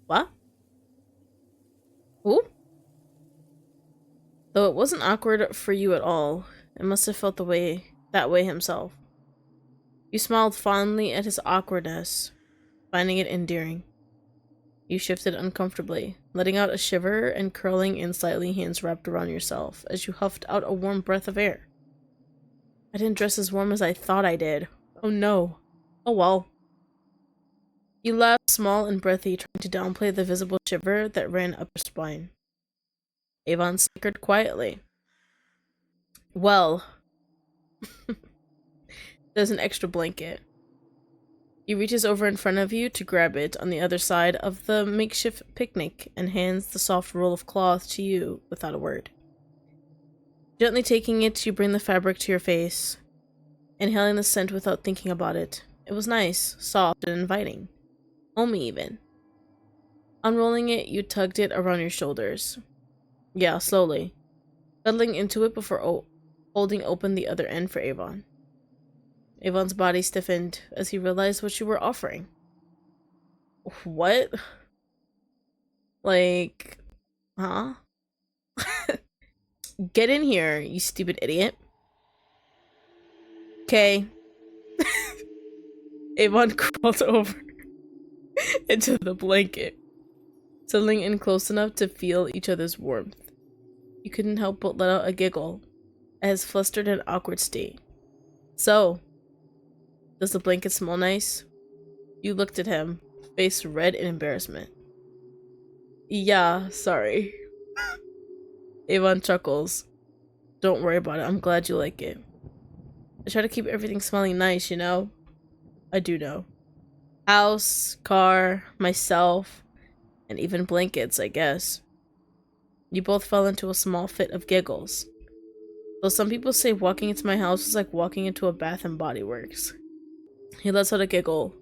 What? Who? Though it wasn't awkward for you at all, it must have felt that way himself. You smiled fondly at his awkwardness, finding it endearing. You shifted uncomfortably, letting out a shiver and curling in slightly, hands wrapped around yourself as you huffed out a warm breath of air. I didn't dress as warm as I thought I did. Oh no. Oh well. You laughed small and breathy, trying to downplay the visible shiver that ran up your spine. Avon snickered quietly. Well, there's an extra blanket. He reaches over in front of you to grab it on the other side of the makeshift picnic and hands the soft roll of cloth to you without a word. Gently taking it, you bring the fabric to your face, inhaling the scent without thinking about it. It was nice, soft, and inviting. Homey, even. Unrolling it, you tugged it around your shoulders. Yeah, slowly, cuddling into it before holding open the other end for Avon. Avon's body stiffened as he realized what you were offering. What? Like, huh? Get in here, you stupid idiot. Okay. Avon crawled over into the blanket, settling in close enough to feel each other's warmth. You couldn't help but let out a giggle at his flustered and awkward state. So, does the blanket smell nice? You looked at him, face red in embarrassment. Yeah, sorry. Avon chuckles. Don't worry about it, I'm glad you like it. I try to keep everything smelling nice, you know? I do know. House, car, myself, and even blankets, I guess. You both fell into a small fit of giggles. Though some people say walking into my house is like walking into a Bath and Body Works. He lets out a giggle.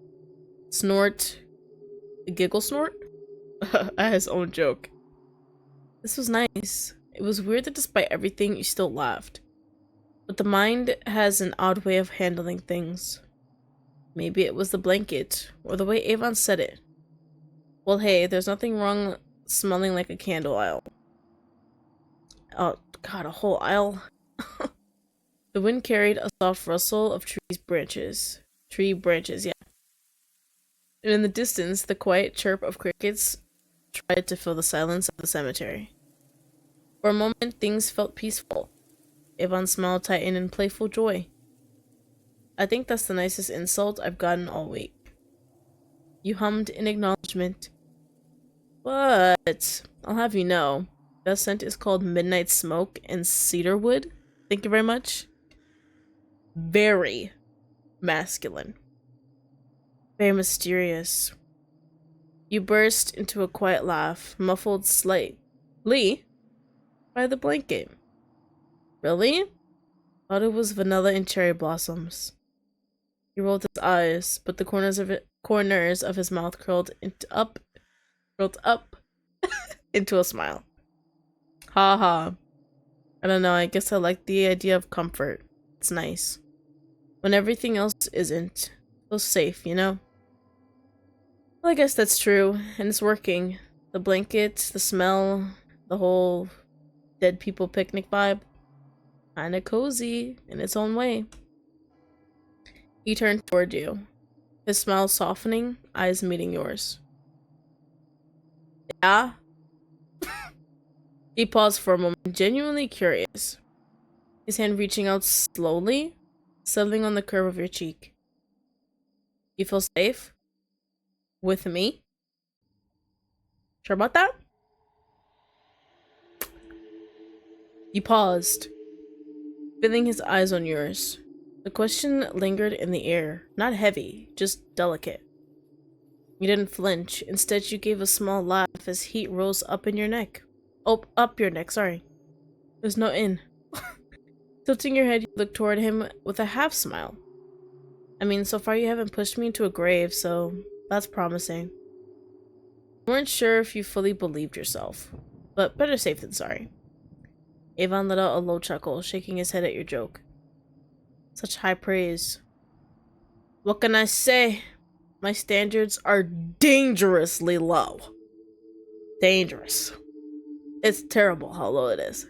Snort. A giggle snort? At his own joke. This was nice. It was weird that despite everything, you still laughed. But the mind has an odd way of handling things. Maybe it was the blanket, or the way Avon said it. Well, hey, there's nothing wrong smelling like a candle aisle. Oh, God, a whole aisle? The wind carried a soft rustle of tree branches, yeah. And in the distance, the quiet chirp of crickets tried to fill the silence of the cemetery. For a moment, things felt peaceful. Avon's smile tightened in playful joy. I think that's the nicest insult I've gotten all week. You hummed in acknowledgement. But I'll have you know, that scent is called Midnight Smoke and Cedarwood. Thank you very much. Very masculine. Very mysterious. You burst into a quiet laugh, muffled slightly by the blanket. Really? Thought it was vanilla and cherry blossoms. He rolled his eyes, but the corners of his mouth curled up into a smile. Ha ha. I don't know, I guess I like the idea of comfort. It's nice. When everything else isn't. Feels safe, you know? Well, I guess that's true, and it's working. The blanket, the smell, the whole dead people picnic vibe. Kinda cozy in its own way. He turned toward you, his smile softening, eyes meeting yours. Yeah? He paused for a moment, genuinely curious, his hand reaching out slowly, settling on the curve of your cheek. You feel safe? With me? Sure about that? You paused, feeling his eyes on yours. The question lingered in the air, not heavy, just delicate. You didn't flinch. Instead, you gave a small laugh as heat rose up in your neck. Oh, up your neck, sorry. There's no in. Tilting your head, you looked toward him with a half smile. I mean, so far you haven't pushed me into a grave, so that's promising. You weren't sure if you fully believed yourself, but better safe than sorry. Avon let out a low chuckle, shaking his head at your joke. Such high praise. What can I say? My standards are dangerously low. Dangerous. It's terrible how low it is.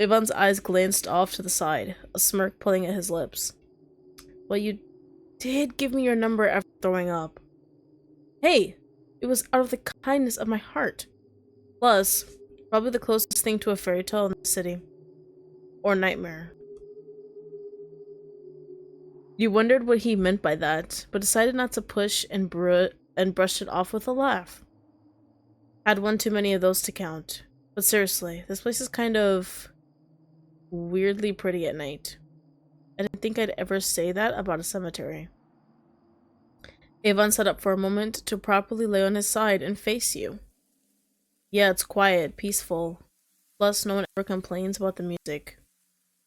Avon's eyes glanced off to the side, a smirk pulling at his lips. Well, you did give me your number after throwing up. Hey, it was out of the kindness of my heart. Plus, probably the closest thing to a fairy tale in the city. Or nightmare. You wondered what he meant by that, but decided not to push and brushed it off with a laugh. Had one too many of those to count. But seriously, this place is kind of weirdly pretty at night. I didn't think I'd ever say that about a cemetery. Avon sat up for a moment to properly lay on his side and face you. Yeah, it's quiet, peaceful. Plus, no one ever complains about the music.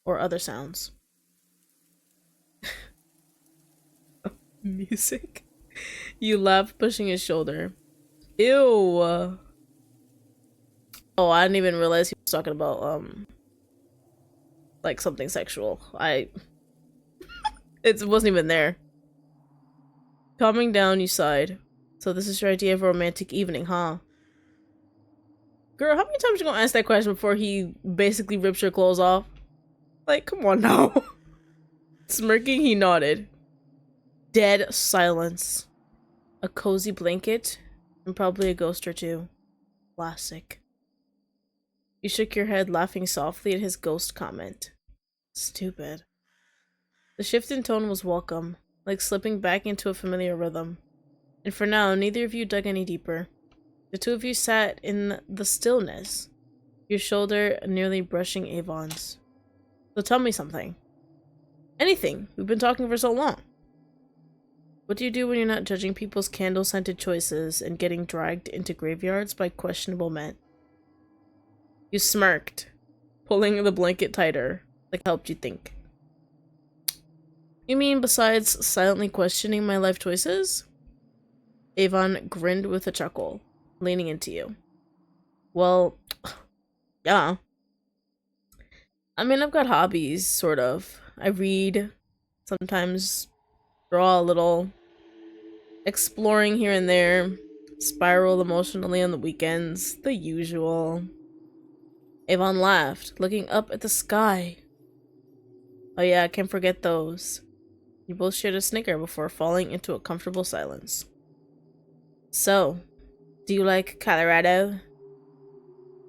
Or other sounds. Music? You laughed, pushing his shoulder. Ew. Oh, I didn't even realize he was talking about, like something sexual. It wasn't even there. Calming down, you sighed. So this is your idea of a romantic evening, huh? Girl, how many times you gonna ask that question before he basically rips your clothes off? Like, come on now. Smirking, he nodded. Dead silence. A cozy blanket, and probably a ghost or two. Classic. You shook your head, laughing softly at his ghost comment. Stupid. The shift in tone was welcome, like slipping back into a familiar rhythm. And for now, neither of you dug any deeper. The two of you sat in the stillness, your shoulder nearly brushing Avon's. So tell me something. Anything. We've been talking for so long. What do you do when you're not judging people's candle-scented choices and getting dragged into graveyards by questionable men? You smirked, pulling the blanket tighter, like helped you think. You mean besides silently questioning my life choices? Avon grinned with a chuckle, leaning into you. Well, yeah. I mean, I've got hobbies, sort of. I read, sometimes draw a little, exploring here and there, spiral emotionally on the weekends, the usual. Avon laughed, looking up at the sky. Oh yeah, I can't forget those. You both shared a snicker before falling into a comfortable silence. So, do you like Colorado?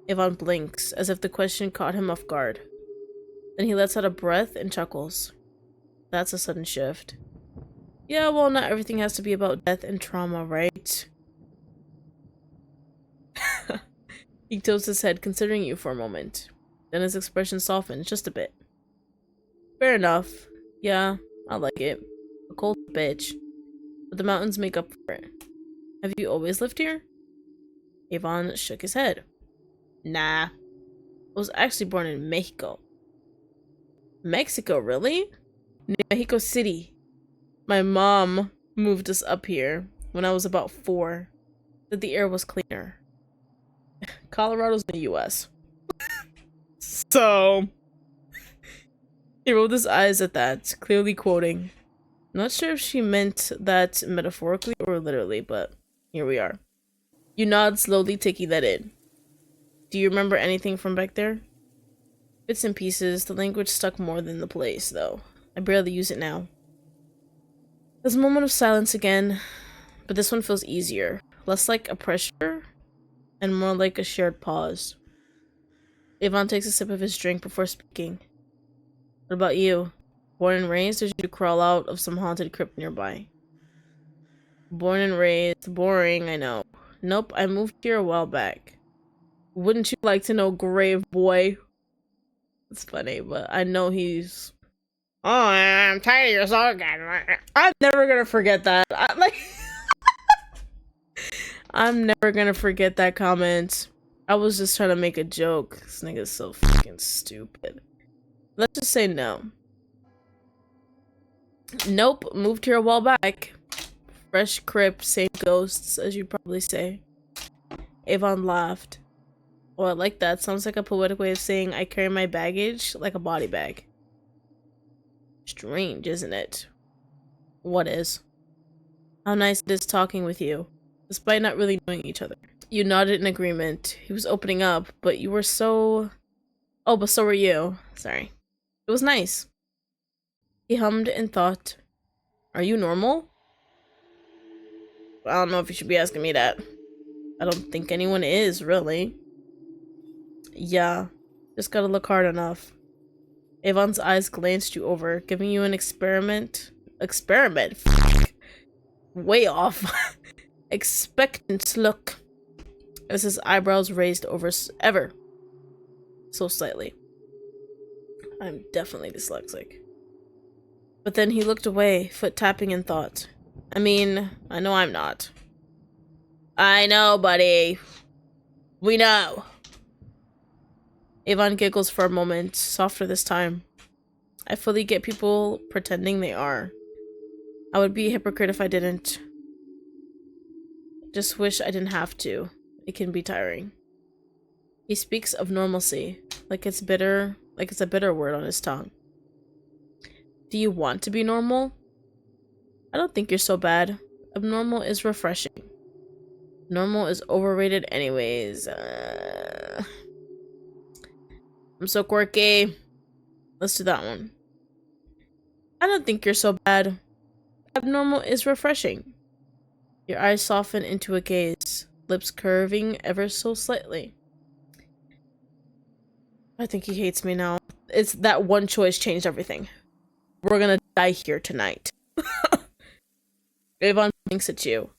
Avon blinks, as if the question caught him off guard. Then he lets out a breath and chuckles. That's a sudden shift. Yeah, well, not everything has to be about death and trauma, right? He tilts his head, considering you for a moment. Then his expression softens just a bit. Fair enough. Yeah, I like it. A cold bitch. But the mountains make up for it. Have you always lived here? Avon shook his head. Nah. I was actually born in Mexico. Mexico, really? Mexico City. My mom moved us up here when I was about 4. That the air was cleaner. Colorado's in the US. So... He rolled his eyes at that, clearly quoting. Not sure if she meant that metaphorically or literally, but here we are. You nod slowly, taking that in. Do you remember anything from back there? Bits and pieces. The language stuck more than the place, though. I barely use it now. There's a moment of silence again, but this one feels easier. Less like a pressure, and more like a shared pause. Avon takes a sip of his drink before speaking. What about you? Born and raised, or did you crawl out of some haunted crypt nearby? Born and raised. Boring, I know. Nope, I moved here a while back. Wouldn't you like to know, grave boy? It's funny, but I know he's Oh, I'm tired of your song again. I'm never gonna forget that. I'm never gonna forget that comment. I was just trying to make a joke. This nigga's so fucking stupid. Let's just say no. Nope, moved here a while back. Fresh crib, same ghosts, as you'd probably say. Avon laughed. Oh, I like that. Sounds like a poetic way of saying I carry my baggage like a body bag. Strange, isn't it? What is? How nice it is talking with you, despite not really knowing each other. You nodded in agreement. He was opening up, but you were so... Oh, but so were you. Sorry. It was nice. He hummed and thought, are you normal? I don't know if you should be asking me that. I don't think anyone is, really. Yeah, just gotta look hard enough. Avon's eyes glanced you over, giving you an experiment. Experiment? Way off. Expectant look. As his eyebrows raised over ever so slightly. I'm definitely dyslexic. But then he looked away, foot tapping in thought. I mean, I know I'm not. I know, buddy. We know. Avon giggles for a moment, softer this time. I fully get people pretending they are. I would be a hypocrite if I didn't. Just wish I didn't have to. It can be tiring. He speaks of normalcy, like it's bitter, like it's a bitter word on his tongue. Do you want to be normal? I don't think you're so bad. Abnormal is refreshing. Normal is overrated anyways. I'm so quirky. Let's do that one. I don't think you're so bad. Abnormal is refreshing. Your eyes soften into a gaze, lips curving ever so slightly. I think he hates me now. It's that one choice changed everything. We're gonna die here tonight. Avon blinks at you,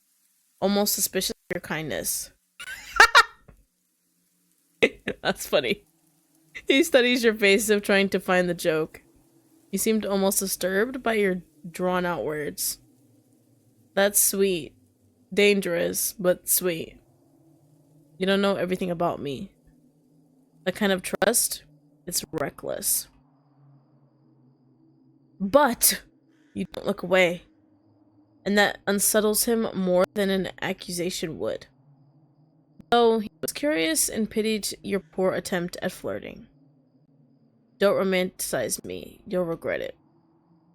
almost suspicious of your kindness. That's funny. He studies your face as if trying to find the joke. You seemed almost disturbed by your drawn-out words. That's sweet. Dangerous, but sweet. You don't know everything about me. That kind of trust, it's reckless. But you don't look away. And that unsettles him more than an accusation would. Though he was curious and pitied your poor attempt at flirting. Don't romanticize me. You'll regret it.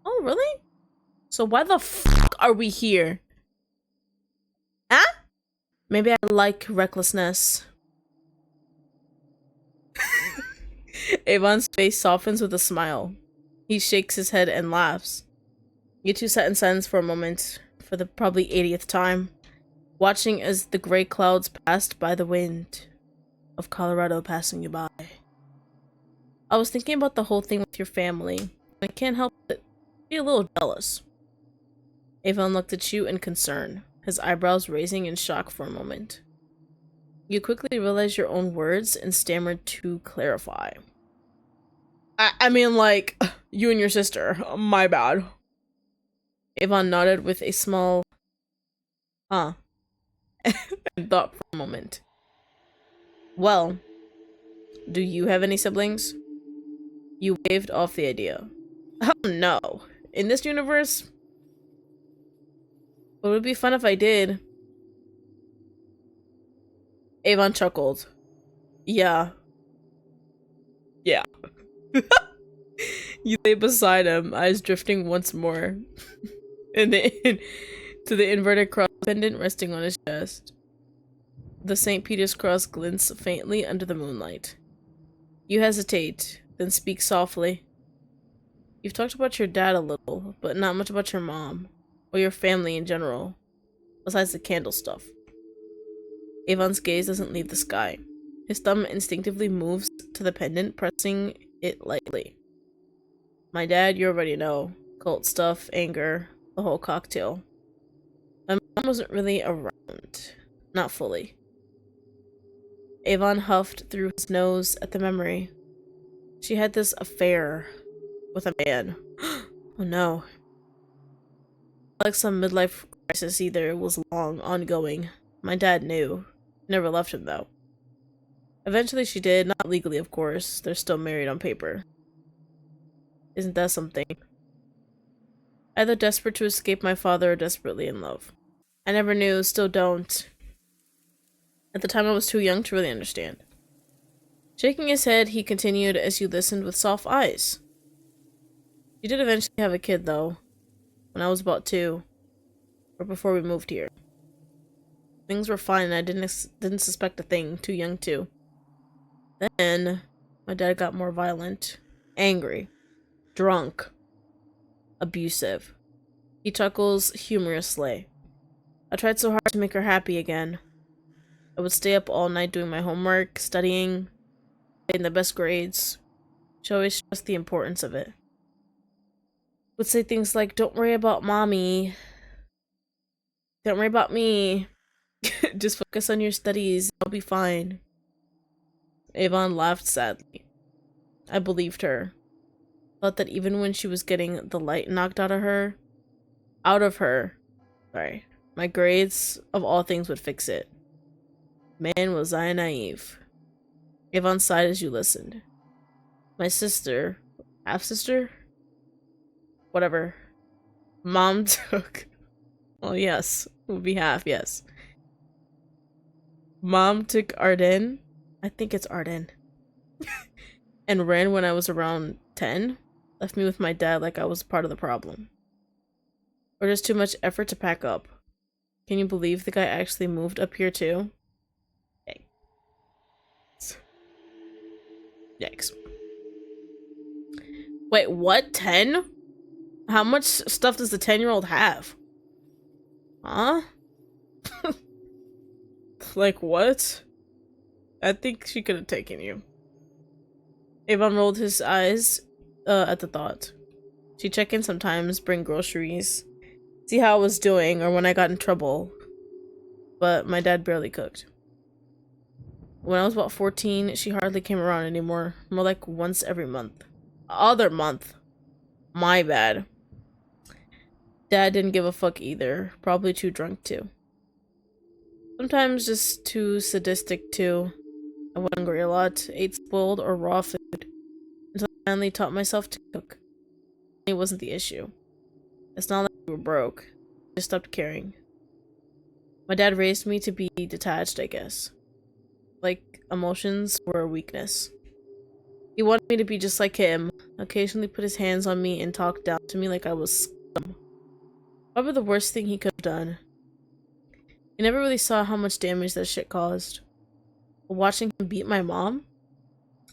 Oh, really? So why the fuck are we here? Huh? Maybe I like recklessness. Avon's face softens with a smile. He shakes his head and laughs. You two sat in silence for a moment, for the probably 80th time, watching as the gray clouds passed by the wind of Colorado passing you by. I was thinking about the whole thing with your family. I can't help but be a little jealous. Avon looked at you in concern, his eyebrows raising in shock for a moment. You quickly realized your own words and stammered to clarify. I mean, like, you and your sister. My bad. Avon nodded with a small and thought for a moment. Well, do you have any siblings? You waved off the idea. Oh no. In this universe? It would be fun if I did. Avon chuckled. Yeah. Yeah. You lay beside him, eyes drifting once more. To the inverted cross pendant resting on his chest. The St. Peter's cross glints faintly under the moonlight. You hesitate, then speak softly. You've talked about your dad a little, but not much about your mom, or your family in general, besides the candle stuff. Avon's gaze doesn't leave the sky. His thumb instinctively moves to the pendant, pressing it lightly. My dad, you already know. Cult stuff, anger, the whole cocktail. My mom wasn't really around. Not fully. Avon huffed through his nose at the memory. She had this affair with a man. Oh no. Like some midlife crisis either, it was long, ongoing. My dad knew. Never left him though. Eventually she did, not legally of course. They're still married on paper. Isn't that something? Either desperate to escape my father or desperately in love. I never knew, still don't. At the time I was too young to really understand. Shaking his head, he continued as you listened with soft eyes. She did eventually have a kid though, when I was about 2, or before we moved here. Things were fine and I didn't suspect a thing, too young to. Then, my dad got more violent, angry, drunk, abusive. He chuckles humorously. I tried so hard to make her happy again. I would stay up all night doing my homework, studying, getting the best grades. She always stressed the importance of it. Would say things like, "Don't worry about mommy. Don't worry about me. Just focus on your studies. I'll be fine." Avon laughed sadly. I believed her. Thought that even when she was getting the light knocked out of her, sorry, my grades of all things would fix it. Man, was I naive. Avon sighed as you listened. My sister, half-sister? Whatever. Mom took... Well, yes. It would be half, yes. Mom took Arden. I think it's Arden. And ran when I was around 10. Left me with my dad like I was part of the problem. Or just too much effort to pack up. Can you believe the guy actually moved up here too? Yikes. Yikes. Wait, what? 10? How much stuff does the 10-year-old have? Huh? Like, what? I think she could have taken you. Avon rolled his eyes at the thought. She'd check in sometimes, bring groceries, see how I was doing, or when I got in trouble. But my dad barely cooked. When I was about 14, she hardly came around anymore. More like once every month. Other month. My bad. Dad didn't give a fuck either. Probably too drunk too. Sometimes just too sadistic too. I went hungry a lot, ate spoiled or raw food, until I finally taught myself to cook. It wasn't the issue. It's not like we were broke. I just stopped caring. My dad raised me to be detached, I guess. Like, emotions were a weakness. He wanted me to be just like him, occasionally put his hands on me and talk down to me like I was scum. Probably the worst thing he could have done. He never really saw how much damage that shit caused. But watching him beat my mom,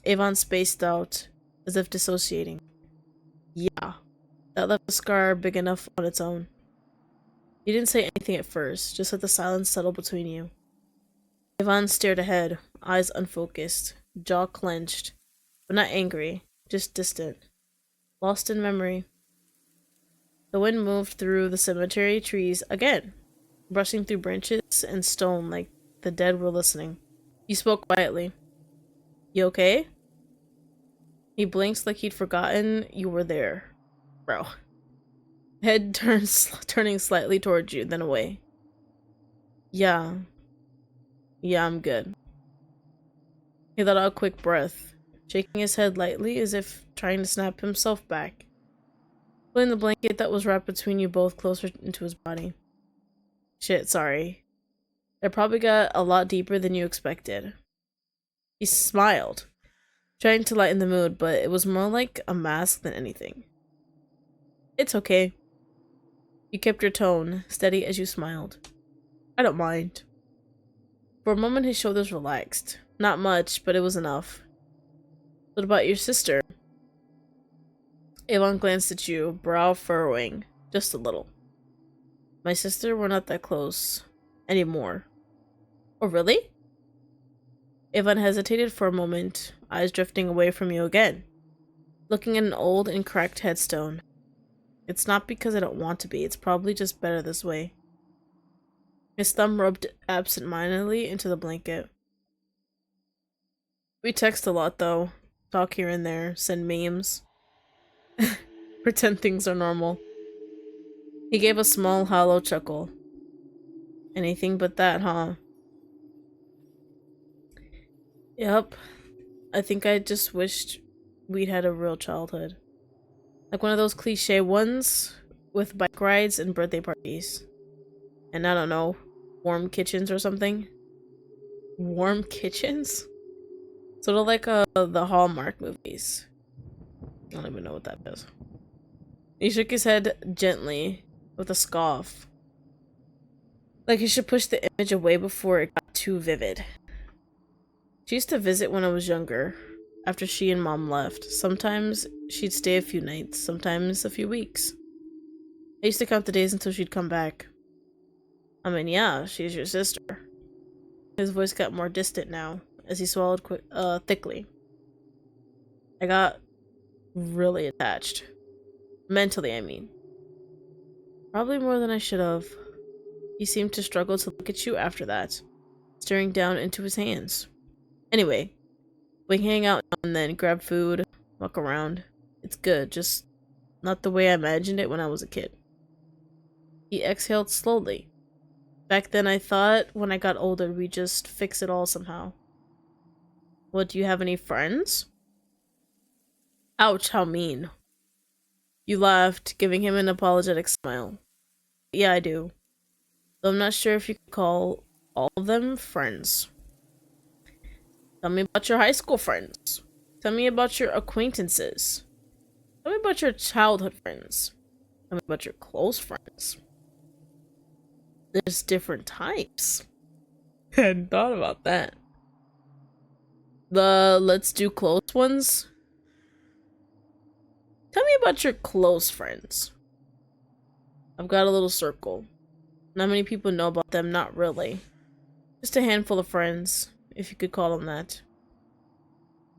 Avon spaced out, as if dissociating. Yeah, that left a scar big enough on its own. He didn't say anything at first, just let the silence settle between you. Avon stared ahead, eyes unfocused, jaw clenched, but not angry, just distant, lost in memory. The wind moved through the cemetery trees again, brushing through branches and stone like the dead were listening. You spoke quietly. You okay? He blinked like he'd forgotten you were there. Bro. Head turning slightly towards you, then away. Yeah. Yeah, I'm good. He let out a quick breath, shaking his head lightly as if trying to snap himself back. Pulling the blanket that was wrapped between you both closer into his body. Shit, sorry. That probably got a lot deeper than you expected. He smiled, trying to lighten the mood, but it was more like a mask than anything. It's okay. You kept your tone, steady as you smiled. I don't mind. For a moment his shoulders relaxed. Not much, but it was enough. What about your sister? Avon glanced at you, brow furrowing. Just a little. My sister, we're not that close. Anymore. Oh, really? Avon hesitated for a moment, eyes drifting away from you again, looking at an old and cracked headstone. It's not because I don't want to be, it's probably just better this way. His thumb rubbed absent-mindedly into the blanket. We text a lot, though. Talk here and there, send memes. Pretend things are normal. He gave a small, hollow chuckle. Anything but that, huh? Yep. I think I just wished we'd had a real childhood. Like one of those cliche ones with bike rides and birthday parties. And I don't know, warm kitchens or something. Warm kitchens? Sort of like the Hallmark movies. I don't even know what that is. He shook his head gently with a scoff. Like he should push the image away before it got too vivid. She used to visit when I was younger, after she and mom left. Sometimes she'd stay a few nights, sometimes a few weeks. I used to count the days until she'd come back. I mean, yeah, she's your sister. His voice got more distant now, as he swallowed thickly. I got really attached. Mentally, I mean. Probably more than I should have. He seemed to struggle to look at you after that, staring down into his hands. Anyway, we hang out now and then, grab food, walk around. It's good, just not the way I imagined it when I was a kid. He exhaled slowly. Back then I thought when I got older we'd just fix it all somehow. What, do you have any friends? Ouch, how mean. You laughed, giving him an apologetic smile. Yeah, I do. Though I'm not sure if you could call all of them friends. Tell me about your high school friends. Tell me about your acquaintances. Tell me about your childhood friends. Tell me about your close friends. There's different types. I hadn't thought about that. The let's do close ones. Tell me about your close friends. I've got a little circle. Not many people know about them, not really. Just a handful of friends, if you could call them that.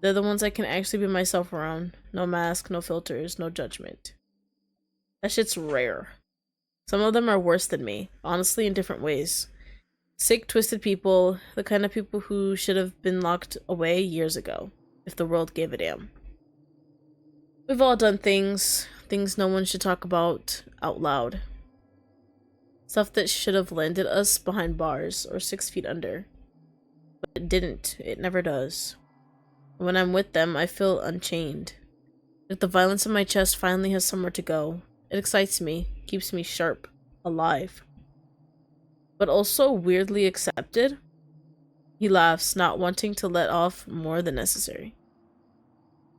They're the ones I can actually be myself around. No mask, no filters, no judgment. That shit's rare. Some of them are worse than me, honestly, in different ways. Sick, twisted people, the kind of people who should have been locked away years ago, if the world gave a damn. We've all done things no one should talk about out loud. Stuff that should have landed us behind bars or 6 feet under. But it didn't. It never does. When I'm with them, I feel unchained. Like the violence in my chest finally has somewhere to go. It excites me, keeps me sharp, alive. But also weirdly accepted. He laughs, not wanting to let off more than necessary.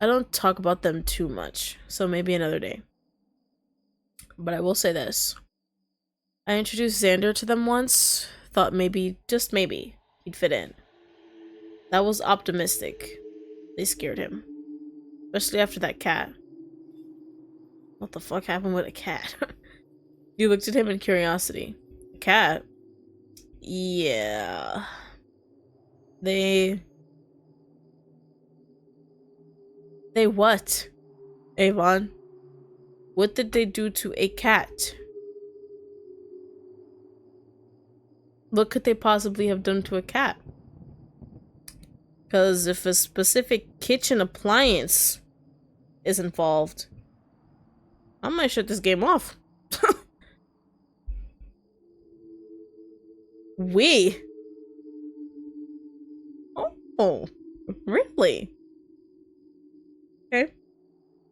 I don't talk about them too much, so maybe another day. But I will say this. I introduced Xander to them once, thought maybe, just maybe, he'd fit in. That was optimistic. They scared him. Especially after that cat. What the fuck happened with a cat? You looked at him in curiosity. A cat? Yeah. They what? Avon? What did they do to a cat? What could they possibly have done to a cat? Because if a specific kitchen appliance is involved, I might shut this game off. We? Oh, really? Okay.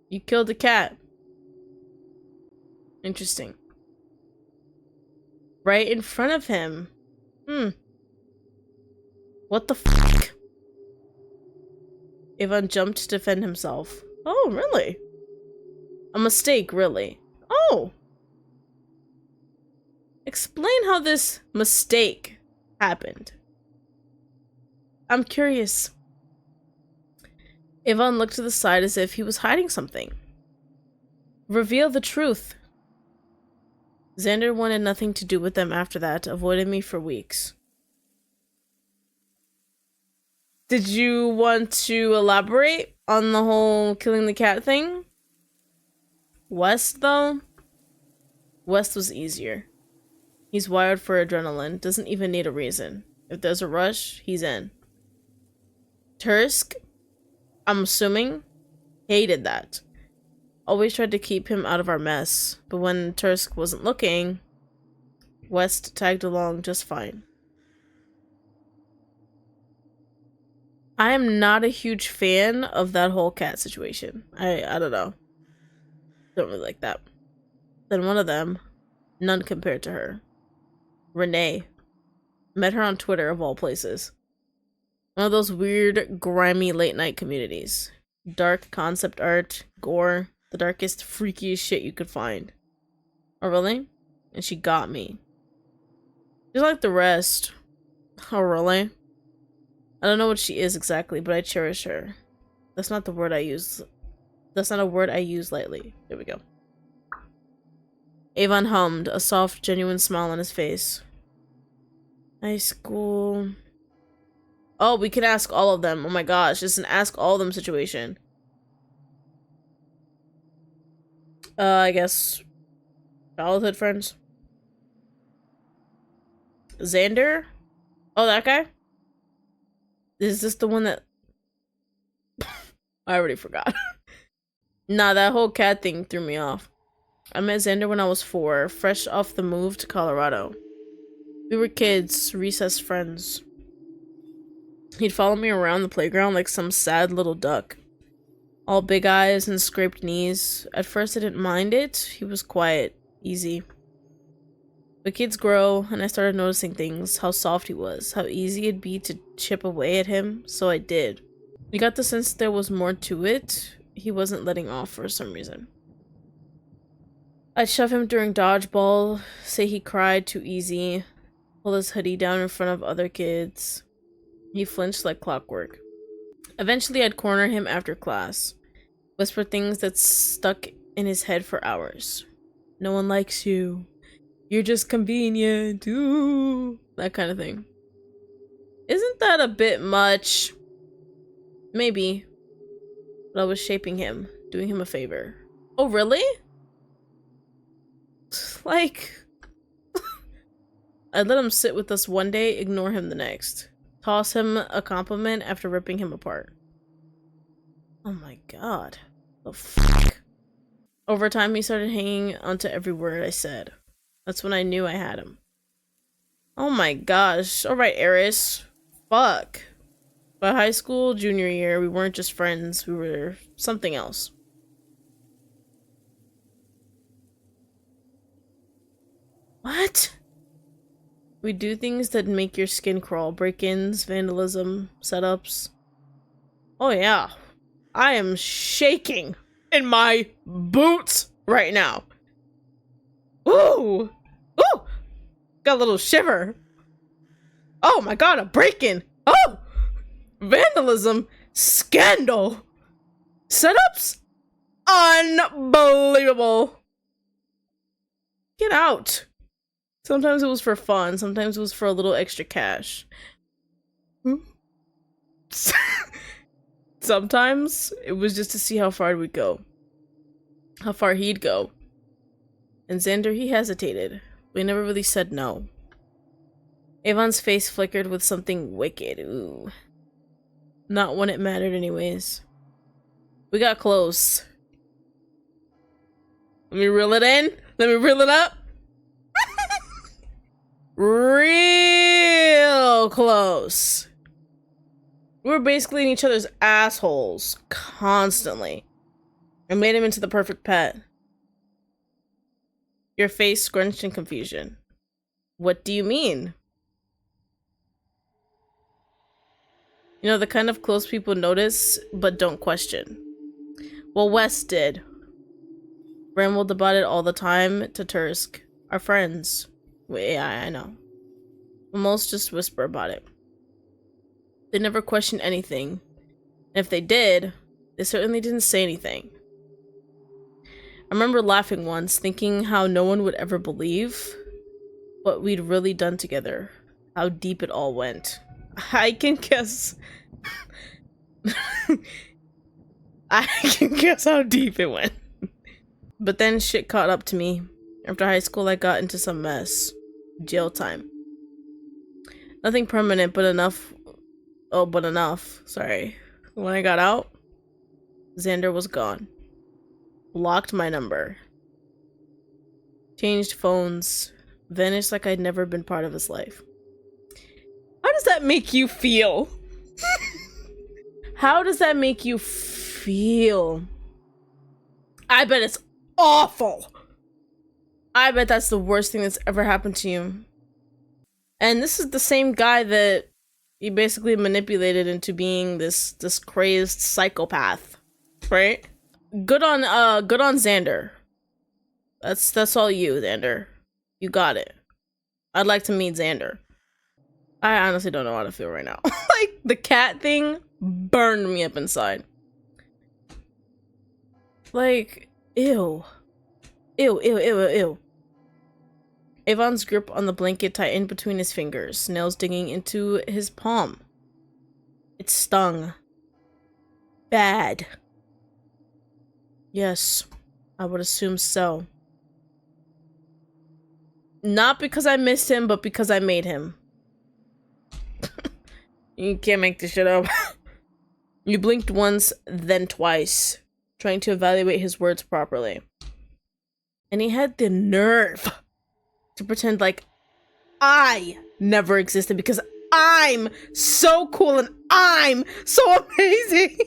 You killed a cat. Interesting. Right in front of him. What the fuck? Ivan jumped to defend himself. Oh, really? A mistake, really. Oh! Explain how this mistake happened. I'm curious. Ivan looked to the side as if he was hiding something. Reveal the truth. Xander wanted nothing to do with them after that, avoided me for weeks. Did you want to elaborate on the whole killing the cat thing? West, though? West was easier. He's wired for adrenaline, doesn't even need a reason. If there's a rush, he's in. Tursk, I'm assuming, hated that. Always tried to keep him out of our mess, but when Tursk wasn't looking, West tagged along just fine. I am not a huge fan of that whole cat situation. I don't know. Don't really like that. Then one of them, none compared to her, Renee, met her on Twitter of all places. One of those weird, grimy late-night communities. Dark concept art, gore, the darkest, freakiest shit you could find. Oh, really? And she got me. She's like the rest. Oh, really? I don't know what she is exactly, but I cherish her. That's not the word I use. That's not a word I use lightly. There we go. Avon hummed, a soft, genuine smile on his face. High school... Oh, we can ask all of them. Oh my gosh, it's an ask all of them situation. I guess... childhood friends? Xander? Oh, that guy? Is this the one that... I already forgot. Nah, that whole cat thing threw me off. I met Xander when I was 4, fresh off the move to Colorado. We were kids, recess friends. He'd follow me around the playground like some sad little duck. All big eyes and scraped knees. At first I didn't mind it. He was quiet, easy. But kids grow, and I started noticing things, how soft he was, how easy it'd be to chip away at him, so I did. We got the sense there was more to it. He wasn't letting off for some reason. I'd shove him during dodgeball, say he cried too easy, pull his hoodie down in front of other kids. He flinched like clockwork. Eventually, I'd corner him after class, whisper things that stuck in his head for hours. No one likes you. You're just convenient. Ooh. That kind of thing. Isn't that a bit much? Maybe. But I was shaping him, doing him a favor. Oh, really? Like... I'd let him sit with us one day, ignore him the next. Toss him a compliment after ripping him apart. Oh my god. The fuck? Over time, he started hanging onto every word I said. That's when I knew I had him. Oh my gosh. Alright, Eris. Fuck. By high school, junior year, we weren't just friends. We were something else. What? We do things that make your skin crawl. Break-ins, vandalism, setups. Oh yeah. I am shaking in my boots right now. Ooh! Ooh! Got a little shiver. Oh my god, a break-in! Oh! Vandalism! Scandal! Setups? Unbelievable! Get out! Sometimes it was for fun, sometimes it was for a little extra cash. Sometimes it was just to see how far we'd go. How far he'd go. And Xander, he hesitated. We never really said no. Avon's face flickered with something wicked. Ooh. Not when it mattered anyways. We got close. Let me reel it in. Let me reel it up. Real close. We were basically in each other's assholes constantly. I made him into the perfect pet. Your face scrunched in confusion. What do you mean? You know, the kind of close people notice, but don't question. Well, Wes did. Rambled about it all the time to Tursk. Our friends. Yeah, I know. But most just whisper about it. They never question anything. And if they did, they certainly didn't say anything. I remember laughing once, thinking how no one would ever believe what we'd really done together. How deep it all went. I can guess... I can guess how deep it went. But then shit caught up to me. After high school, I got into some mess. Jail time. Nothing permanent, but enough. Oh, but enough. Sorry. When I got out, Xander was gone. blocked my number, changed phones, vanished like I'd never been part of his life. How does that make you feel? How does that make you feel? I bet it's awful. I bet that's the worst thing that's ever happened to you. And this is the same guy that you basically manipulated into being this crazed psychopath, right? Good on Xander. That's all you, Xander. You got it. I'd like to meet Xander. I honestly don't know how to feel right now. Like, the cat thing burned me up inside. Like, ew. Ew, ew, ew, ew. Avon's grip on the blanket tightened between his fingers, nails digging into his palm. It stung. Bad. Yes, I would assume so. Not because I missed him, but because I made him. You can't make this shit up. You blinked once, then twice, trying to evaluate his words properly. And he had the nerve to pretend like I never existed because I'm so cool and I'm so amazing.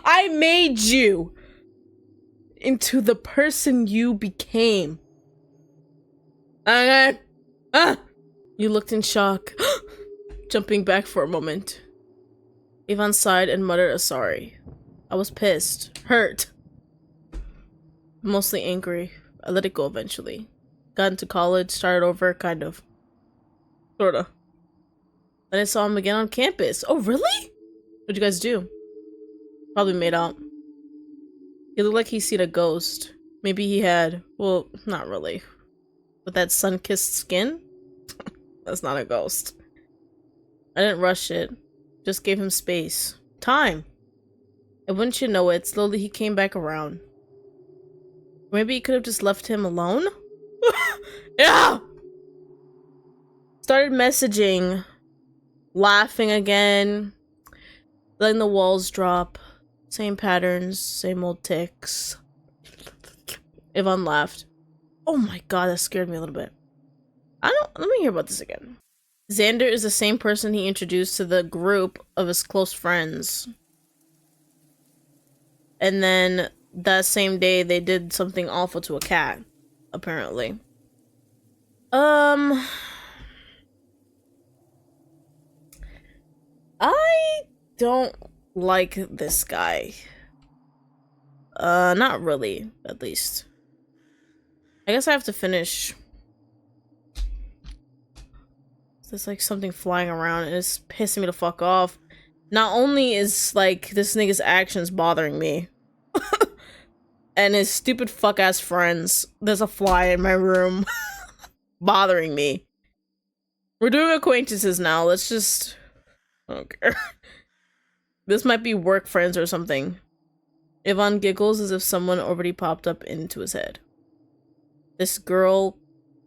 I made you into the person you became. You looked in shock, jumping back for a moment. Avon sighed and muttered a sorry. I was pissed, hurt, mostly angry. I let it go eventually. Got into college, started over, kind of. Sorta. Then I saw him again on campus. Oh, really? What'd you guys do? Probably made out. He looked like he'd seen a ghost. Maybe he had. Well, not really. With that sun-kissed skin? That's not a ghost. I didn't rush it. Just gave him space. Time. And wouldn't you know it, slowly he came back around. Maybe he could have just left him alone? Yeah! Started messaging. Laughing again. Letting the walls drop. Same patterns, same old ticks. Yvonne laughed. Oh my god, that scared me a little bit. Let me hear about this again. Xander is the same person he introduced to the group of his close friends. And then that same day they did something awful to a cat, apparently. I don't like this guy. Not really, at least. I guess I have to finish. There's like something flying around and it's pissing me the fuck off. Not only is like this nigga's actions bothering me and his stupid fuck ass friends, there's a fly in my room bothering me. We're doing acquaintances now. Let's just, I don't care. This might be work friends or something. Yvonne giggles as if someone already popped up into his head. This girl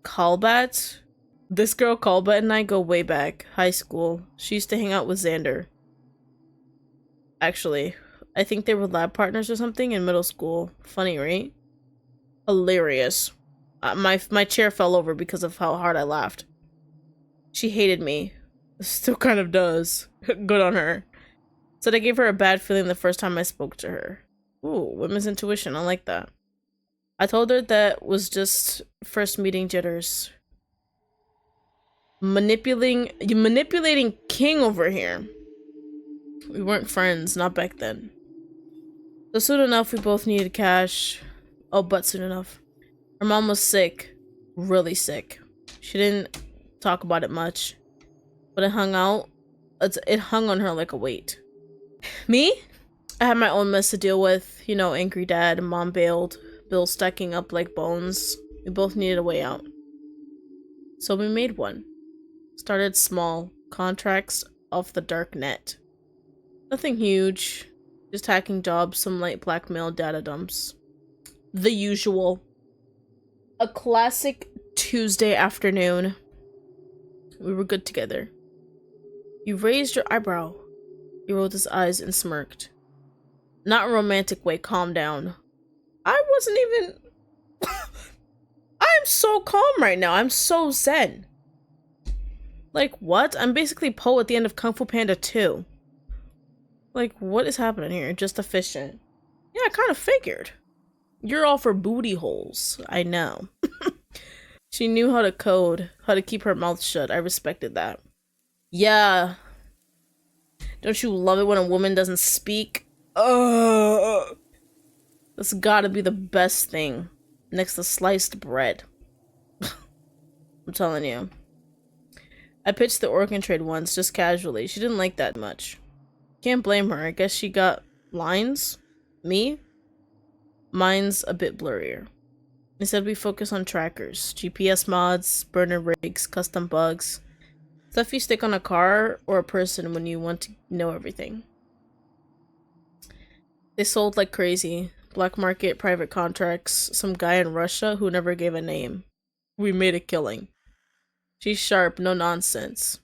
Kalbat and I go way back. High school. She used to hang out with Xander. Actually, I think they were lab partners or something in middle school. Funny, right? Hilarious. My chair fell over because of how hard I laughed. She hated me. Still kind of does. Good on her. Said I gave her a bad feeling the first time I spoke to her. Ooh, women's intuition. I like that. I told her that was just first meeting jitters. Manipulating King over here. We weren't friends, not back then. So soon enough, we both needed cash. Oh, but soon enough. Her mom was sick. Really sick. She didn't talk about it much. But it hung on her like a weight. Me? I had my own mess to deal with. You know, angry dad, mom bailed. Bills stacking up like bones. We both needed a way out. So we made one. Started small. Contracts off the dark net. Nothing huge. Just hacking jobs, some light blackmail, data dumps. The usual. A classic Tuesday afternoon. We were good together. You raised your eyebrow. He rolled his eyes and smirked. Not a romantic way, calm down. I wasn't even... I'm so calm right now. I'm so zen. Like, what? I'm basically Poe at the end of Kung Fu Panda 2. Like, what is happening here? Just efficient. Yeah, I kind of figured. You're all for booty holes. I know. She knew how to code, how to keep her mouth shut. I respected that. Yeah. Don't you love it when a woman doesn't speak? That's gotta be the best thing. Next to sliced bread. I'm telling you. I pitched the Orkin trade once, just casually. She didn't like that much. Can't blame her. I guess she got lines. Me? Mine's a bit blurrier. Instead, we focus on trackers. GPS mods, burner rigs, custom bugs. Stuff you stick on a car or a person when you want to know everything. They sold like crazy. Black market, private contracts, some guy in Russia who never gave a name. We made a killing. She's sharp, no nonsense.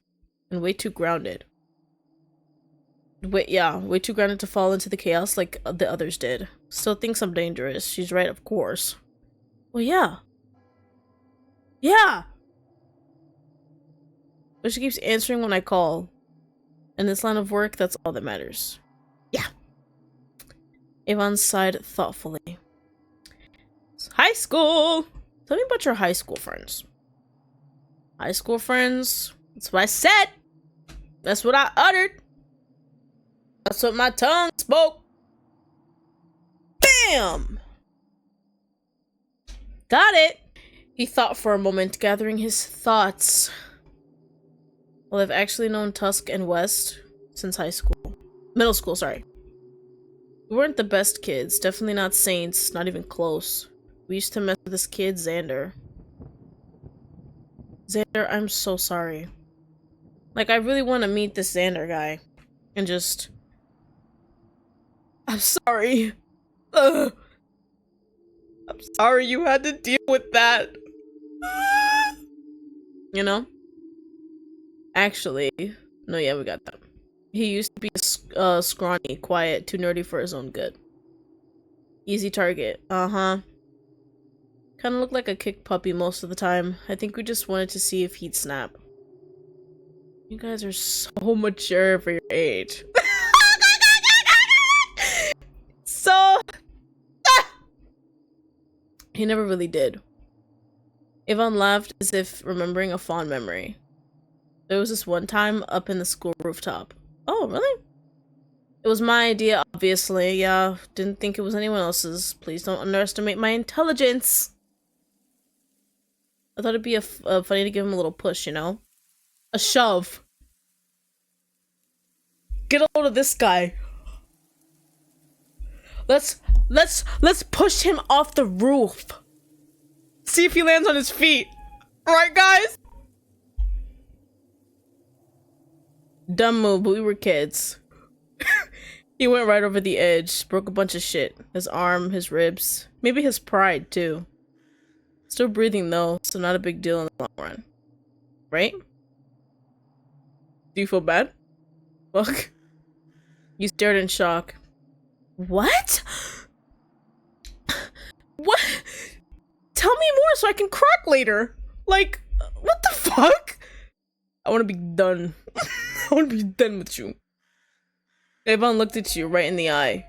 And way too grounded. Way too grounded to fall into the chaos like the others did. Still thinks I'm dangerous. She's right, of course. Well, yeah. Yeah! But she keeps answering when I call. In this line of work, that's all that matters. Yeah. Avon sighed thoughtfully. High school! Tell me about your high school friends. High school friends? That's what I said! That's what I uttered! That's what my tongue spoke! Bam! Got it! He thought for a moment, gathering his thoughts. Well, I've actually known Tusk and West since high school. Middle school, sorry. We weren't the best kids. Definitely not saints. Not even close. We used to mess with this kid, Xander. Xander, I'm so sorry. Like, I really want to meet this Xander guy. And just... I'm sorry. Ugh. I'm sorry you had to deal with that. You know? Actually... No, yeah, we got that. He used to be scrawny, quiet, too nerdy for his own good. Easy target. Uh-huh. Kinda looked like a kick puppy most of the time. I think we just wanted to see if he'd snap. You guys are so mature for your age. So... He never really did. Yvonne laughed as if remembering a fond memory. There was this one time up in the school rooftop. Oh, really? It was my idea, obviously. Yeah, didn't think it was anyone else's. Please don't underestimate my intelligence. I thought it'd be funny to give him a little push, you know? A shove. Get a hold of this guy. Let's push him off the roof. See if he lands on his feet. Right, guys? Dumb move, but we were kids. He went right over the edge, broke a bunch of shit. His arm, his ribs, maybe his pride, too. Still breathing, though, so not a big deal in the long run. Right? Do you feel bad? Fuck. You stared in shock. What? What? Tell me more so I can crack later. Like, what the fuck? I want to be done. I want to be done with you. Avon looked at you right in the eye.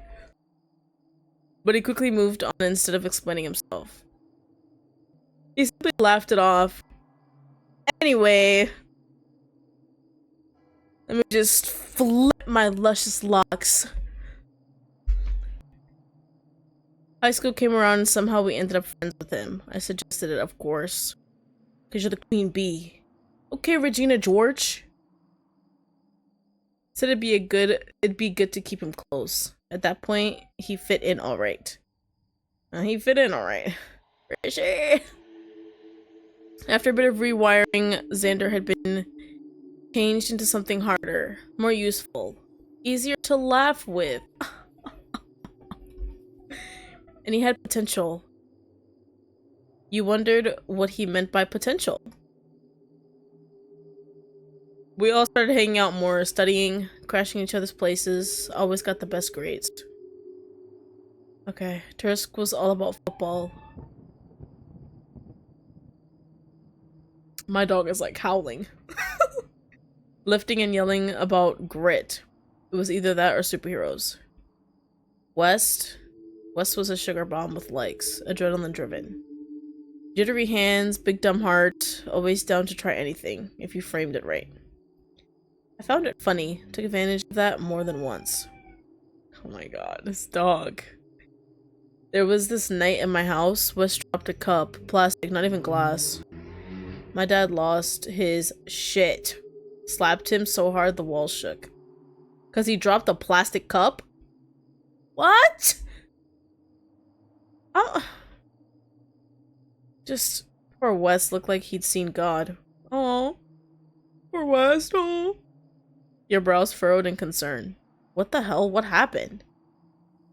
But he quickly moved on instead of explaining himself. He simply laughed it off. Anyway, let me just flip my luscious locks. High school came around and somehow we ended up friends with him. I suggested it, of course. Because you're the queen bee. Okay, Regina George. Said it'd be good to keep him close. At that point, he fit in alright. He fit in alright. For sure. After a bit of rewiring, Xander had been changed into something harder, more useful, easier to laugh with. And he had potential. You wondered what he meant by potential. We all started hanging out more, studying, crashing each other's places, always got the best grades. Okay, Tursk was all about football. My dog is like howling. Lifting and yelling about grit. It was either that or superheroes. West. West was a sugar bomb with likes, adrenaline driven. Jittery hands, big dumb heart, always down to try anything, if you framed it right. I found it funny, took advantage of that more than once. Oh my god, this dog. There was this night in my house, West dropped a cup, plastic, not even glass. My dad lost his shit. Slapped him so hard the walls shook. Cause he dropped a plastic cup? What? Oh. Just poor West looked like he'd seen God. Oh. Poor West, oh. Your brows furrowed in concern. What the hell? What happened?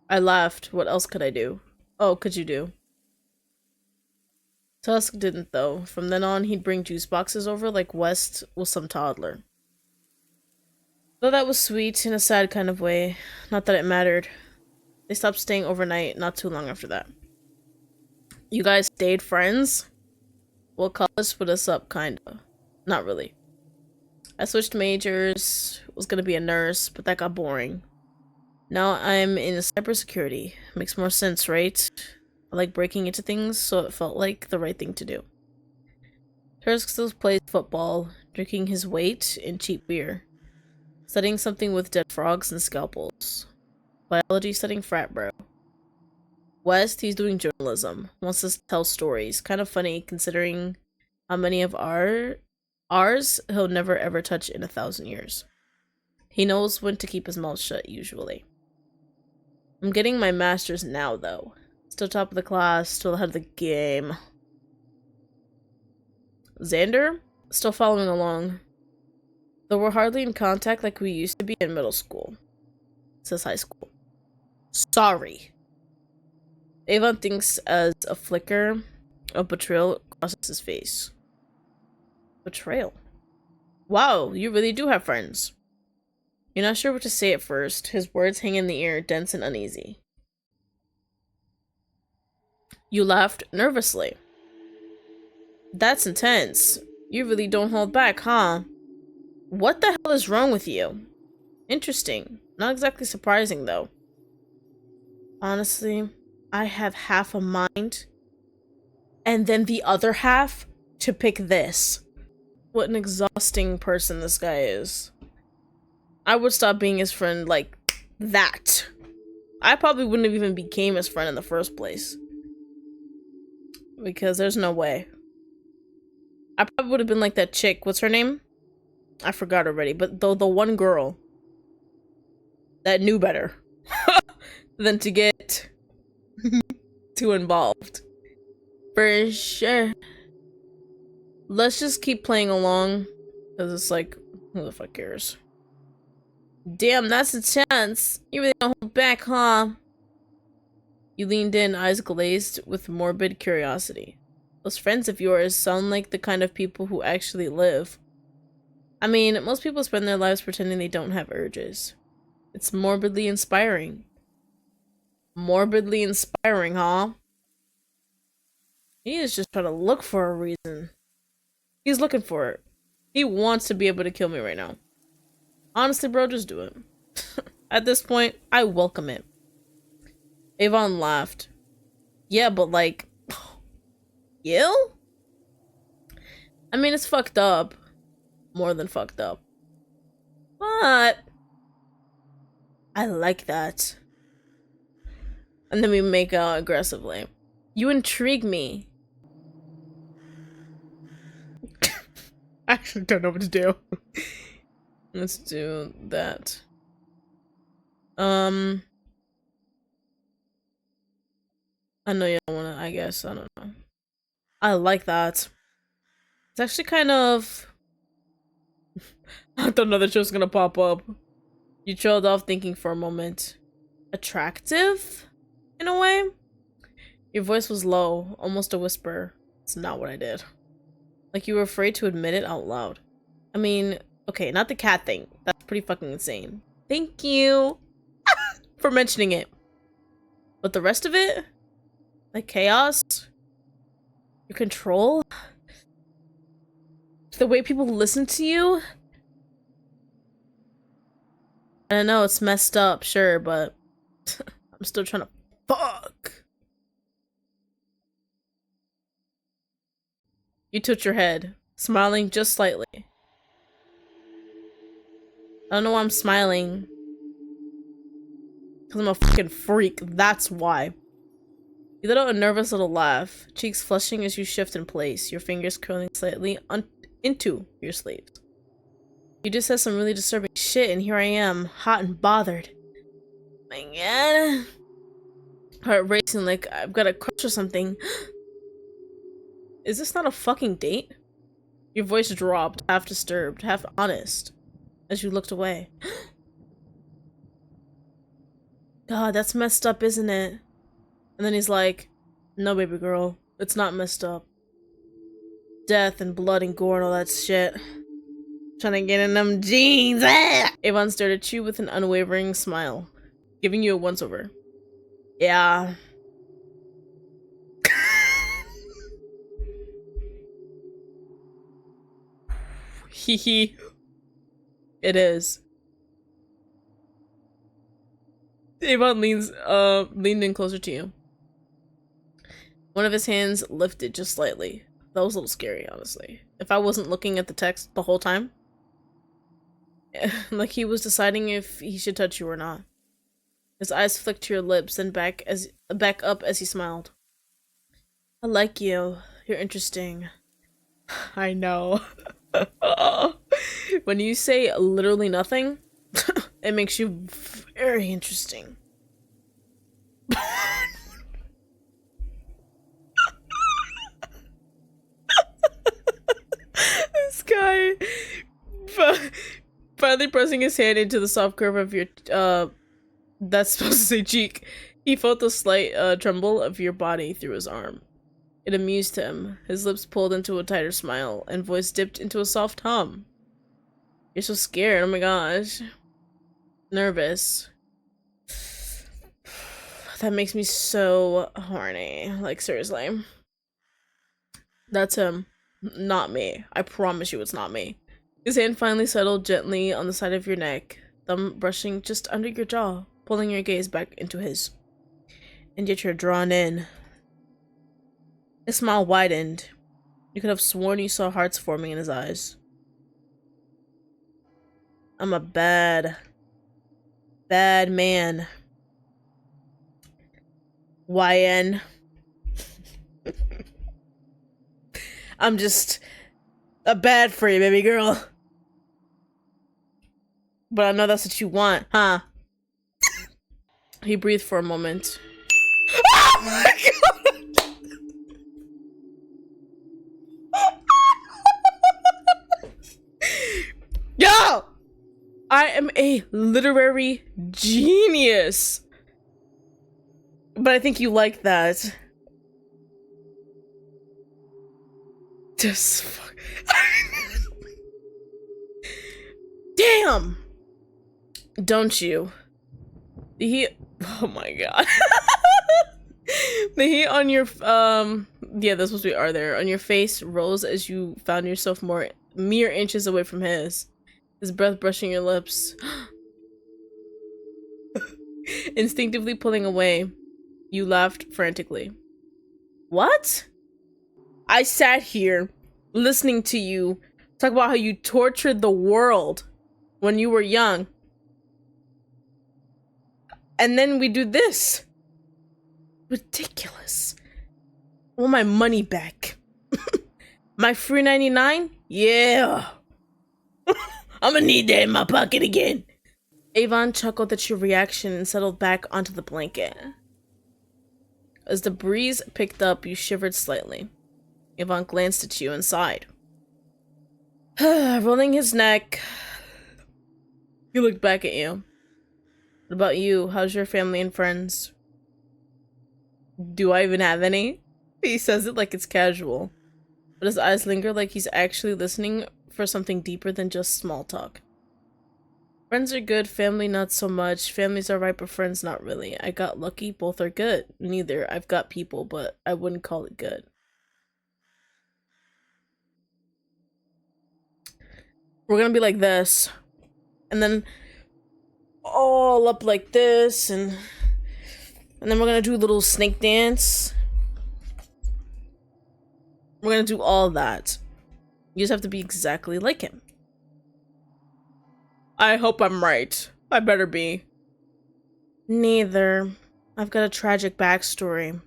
I laughed. What else could I do? Oh, could you do? Tusk didn't, though. From then on, he'd bring juice boxes over like West was some toddler. Though that was sweet in a sad kind of way. Not that it mattered. They stopped staying overnight not too long after that. You guys stayed friends? Well, college split us up, kinda. Not really. I switched majors, was gonna be a nurse, but that got boring. Now I'm in cybersecurity. Makes more sense, right? I like breaking into things, so it felt like the right thing to do. Tursk still plays football, drinking his weight in cheap beer. Studying something with dead frogs and scalpels. Biology studying frat bro. West, he's doing journalism. Wants to tell stories. Kind of funny considering how many of ours he'll never ever touch in 1,000 years. He knows when to keep his mouth shut, usually. I'm getting my master's now, though. Still top of the class, still ahead of the game. Xander? Still following along. Though we're hardly in contact like we used to be in middle school. Says high school. Sorry. Avon thinks as a flicker of betrayal crosses his face. Betrayal. Wow, you really do have friends. You're not sure what to say at first. His words hang in the air, dense and uneasy. You laughed nervously. That's intense. You really don't hold back, huh? What the hell is wrong with you? Interesting. Not exactly surprising, though. Honestly, I have half a mind, and then the other half to pick this. What an exhausting person this guy is. I would stop being his friend like that. I probably wouldn't have even became his friend in the first place. Because there's no way. I probably would have been like that chick. What's her name? I forgot already. But the one girl that knew better than to get too involved. For sure. Let's just keep playing along. Because it's like, who the fuck cares? Damn, that's a chance. You really don't hold back, huh? You leaned in, eyes glazed with morbid curiosity. Those friends of yours sound like the kind of people who actually live. I mean, most people spend their lives pretending they don't have urges. It's morbidly inspiring. Morbidly inspiring, huh? He is just trying to look for a reason. He's looking for it. He wants to be able to kill me right now. Honestly, bro, just do it. At this point, I welcome it. Avon laughed. Yeah, but like... you? I mean, it's fucked up. More than fucked up. But... I like that. And then we make out aggressively. You intrigue me. I actually don't know what to do. Let's do that. I know you don't wanna, I guess. I don't know. I like that. It's actually kind of... I don't know that show's gonna pop up. You trailed off thinking for a moment. Attractive? In a way? Your voice was low, almost a whisper. It's not what I did. Like you were afraid to admit it out loud. I mean, okay, not the cat thing. That's pretty fucking insane. Thank you for mentioning it. But the rest of it? Like chaos? Your control? The way people listen to you? I don't know, it's messed up, sure, but I'm still trying to fuck. You tilt your head, smiling just slightly. I don't know why I'm smiling. Because I'm a fucking freak, that's why. You let out a nervous little laugh, cheeks flushing as you shift in place, your fingers curling slightly into your sleeves. You just said some really disturbing shit, and here I am, hot and bothered. My god. Heart racing like I've got a crush or something. Is this not a fucking date? Your voice dropped, half disturbed, half honest, as you looked away. God, that's messed up, isn't it? And then he's like, no, baby girl, it's not messed up. Death and blood and gore and all that shit. Trying to get in them jeans. Ah! Avon stared at you with an unwavering smile, giving you a once-over. Yeah. Hee hee. It is. Avon leaned in closer to you. One of his hands lifted just slightly. That was a little scary, honestly. If I wasn't looking at the text the whole time. Like he was deciding if he should touch you or not. His eyes flicked to your lips, then back up as he smiled. I like you. You're interesting. I know. When you say literally nothing, it makes you very interesting. This guy finally pressing his hand into the soft curve of your that's supposed to say cheek. He felt the slight tremble of your body through his arm. It amused him. His lips pulled into a tighter smile, and voice dipped into a soft hum. You're so scared, oh my gosh. Nervous. That makes me so horny. Like, seriously. That's him. Not me. I promise you it's not me. His hand finally settled gently on the side of your neck, thumb brushing just under your jaw, pulling your gaze back into his. And yet you're drawn in. His smile widened. You could have sworn you saw hearts forming in his eyes. I'm a bad man. YN. I'm just a bad for you, baby girl. But I know that's what you want, huh? He breathed for a moment. Oh my god! Yo! I am a literary genius. But I think you like that. Just fuck. Damn! Don't you? The heat. Oh my god. The heat on your yeah, that's supposed to be R there. On your face rose as you found yourself mere inches away from his breath brushing your lips. Instinctively pulling away, you laughed frantically. What? I sat here listening to you talk about how you tortured the world when you were young. And then we do this. Ridiculous. I want my money back. My free 99? Yeah. I'm gonna need that in my pocket again. Avon chuckled at your reaction and settled back onto the blanket. As the breeze picked up, you shivered slightly. Avon glanced at you and sighed. Rolling his neck, he looked back at you. What about you? How's your family and friends? Do I even have any? He says it like it's casual, but his eyes linger like he's actually listening for something deeper than just small talk. Friends are good, family not so much. Family's alright, but friends not really. I got lucky, both are good. Neither. I've got people, but I wouldn't call it good. We're gonna be like this. And then all up like this, and then we're gonna do a little snake dance. We're gonna do all that. You just have to be exactly like him. I hope I'm right. I better be. Neither. I've got a tragic backstory.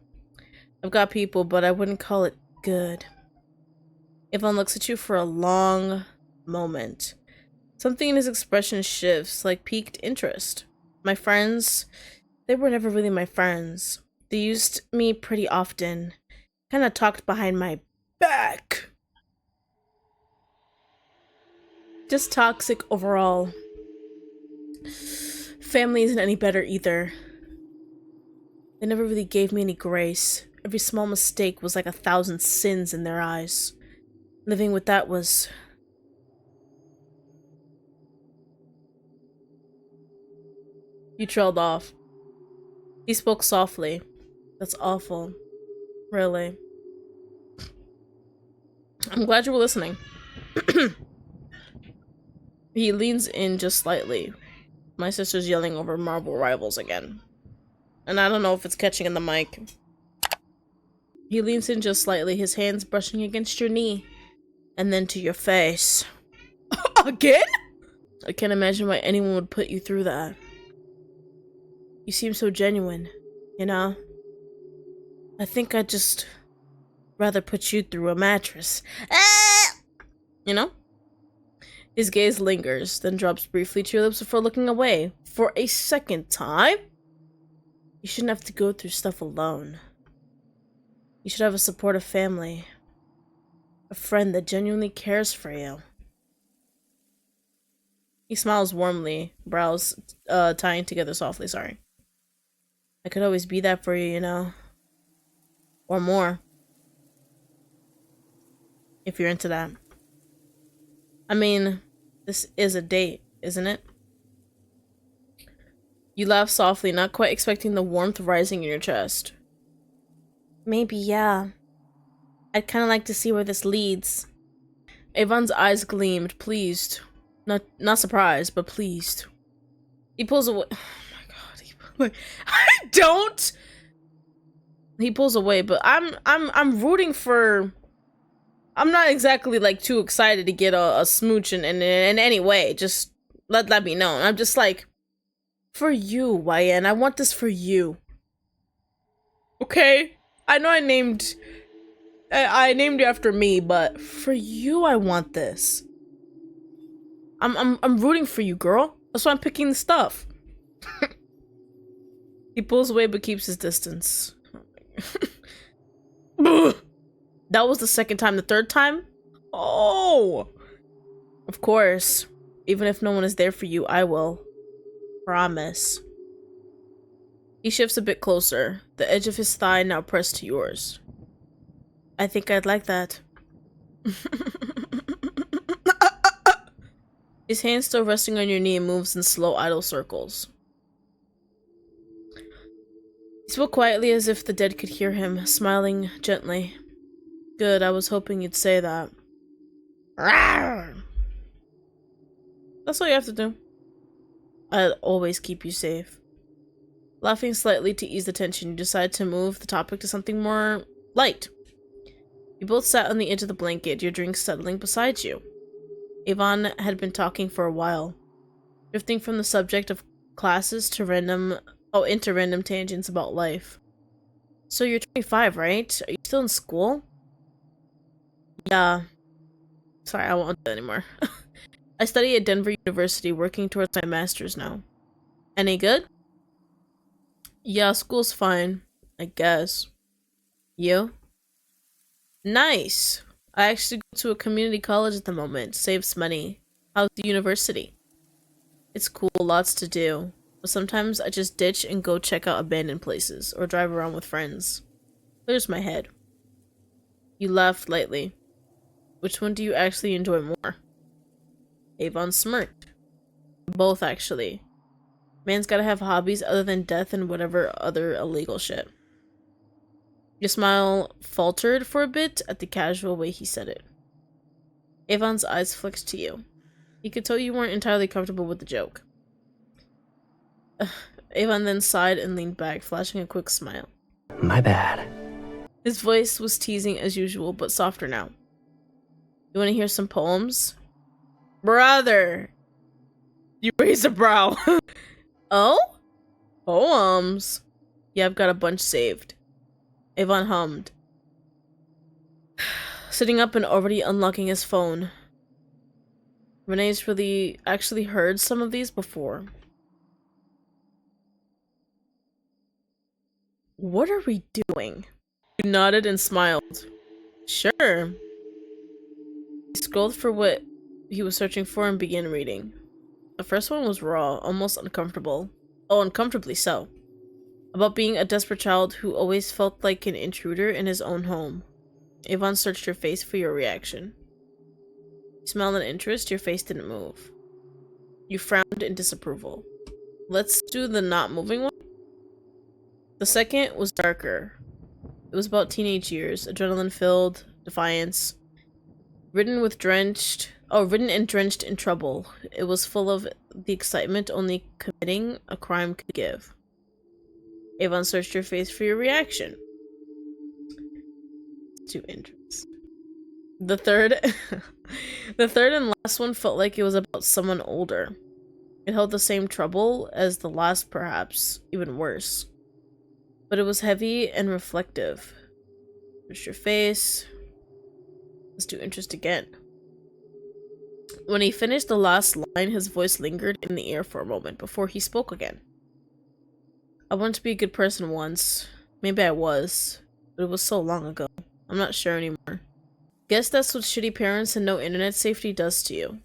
I've got people, but I wouldn't call it good. Ivan looks at you for a long moment. Something in his expression shifts, like piqued interest. My friends, they were never really my friends. They used me pretty often. Kinda talked behind my back. Just toxic overall. Family isn't any better either. They never really gave me any grace. Every small mistake was like 1,000 sins in their eyes. Living with that was... You trailed off. He spoke softly. That's awful. Really. I'm glad you were listening. He leans in just slightly. My sister's yelling over Marvel Rivals again. And I don't know if it's catching in the mic. He leans in just slightly, his hands brushing against your knee. And then to your face. Again? I can't imagine why anyone would put you through that. You seem so genuine, you know? I think I'd just rather put you through a mattress. You know? His gaze lingers, then drops briefly to your lips before looking away. For a second time? You shouldn't have to go through stuff alone. You should have a supportive family. A friend that genuinely cares for you. He smiles warmly, brows tying together softly, sorry. I could always be that for you, you know? Or more. If you're into that. I mean, this is a date, isn't it? You laugh softly, not quite expecting the warmth rising in your chest. Maybe, yeah. I'd kind of like to see where this leads. Avon's eyes gleamed, pleased. Not surprised, but pleased. He pulls away. Oh my god. I don't. He pulls away, but I'm rooting for. I'm not exactly like too excited to get a smooch in any way. Just let that be known. I'm just like, for you, YN. I want this for you. Okay, I know I named you after me, but for you, I want this. I'm rooting for you, girl. That's why I'm picking the stuff. He pulls away but keeps his distance. That was the second time. The third time? Oh! Of course. Even if no one is there for you, I will. Promise. He shifts a bit closer, the edge of his thigh now pressed to yours. I think I'd like that. His hand still resting on your knee moves in slow idle circles. He spoke quietly as if the dead could hear him, smiling gently. Good, I was hoping you'd say that. Rawr! That's all you have to do. I'll always keep you safe. Laughing slightly to ease the tension, you decide to move the topic to something more light. You both sat on the edge of the blanket, your drink settling beside you. Avon had been talking for a while, drifting from the subject of classes to into random tangents about life. So you're 25, right? Are you still in school? Yeah. Sorry, I won't do that anymore. I study at Denver University, working towards my master's now. Any good? Yeah, school's fine, I guess. You? Nice! I actually go to a community college at the moment. Saves money. How's the university? It's cool, lots to do. But sometimes I just ditch and go check out abandoned places, or drive around with friends. Clears my head. You laughed lightly. Which one do you actually enjoy more? Avon smirked. Both, actually. Man's gotta have hobbies other than death and whatever other illegal shit. Your smile faltered for a bit at the casual way he said it. Avon's eyes flicked to you. He could tell you weren't entirely comfortable with the joke. Avon then sighed and leaned back, flashing a quick smile. My bad. His voice was teasing as usual, but softer now. You want to hear some poems? Brother! You raised a brow. Oh? Poems. Yeah, I've got a bunch saved. Avon hummed. Sitting up and already unlocking his phone. Renee's really actually heard some of these before. What are we doing? You nodded and smiled. Sure. He scrolled for what he was searching for and began reading. The first one was raw, almost uncomfortable. Oh, uncomfortably so. About being a desperate child who always felt like an intruder in his own home. Avon searched your face for your reaction. You smiled in interest, your face didn't move. You frowned in disapproval. Let's do the not moving one. The second was darker. It was about teenage years, adrenaline-filled, defiance. Written and drenched in trouble. It was full of the excitement only committing a crime could give. Avon searched your face for your reaction. To interest. The third and last one felt like it was about someone older. It held the same trouble as the last, perhaps, even worse. But it was heavy and reflective. Searched your face. Let's do interest again. When he finished the last line, his voice lingered in the air for a moment before he spoke again. I wanted to be a good person once. Maybe I was, but it was so long ago. I'm not sure anymore. Guess that's what shitty parents and no internet safety does to you.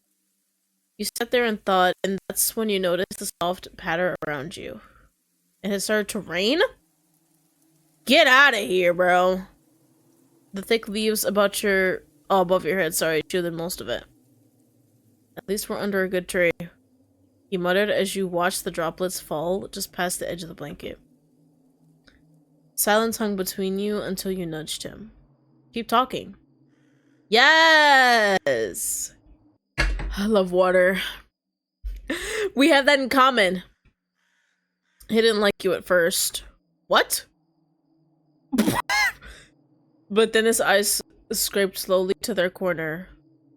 You sat there and thought, and that's when you noticed the soft patter around you. It had started to rain? Get out of here, bro. The thick leaves above your head, shielded most of it. At least we're under a good tree. He muttered as you watched the droplets fall just past the edge of the blanket. Silence hung between you until you nudged him. Keep talking. Yes! I love water. We have that in common. He didn't like you at first. What? But then his eyes scraped slowly to their corner,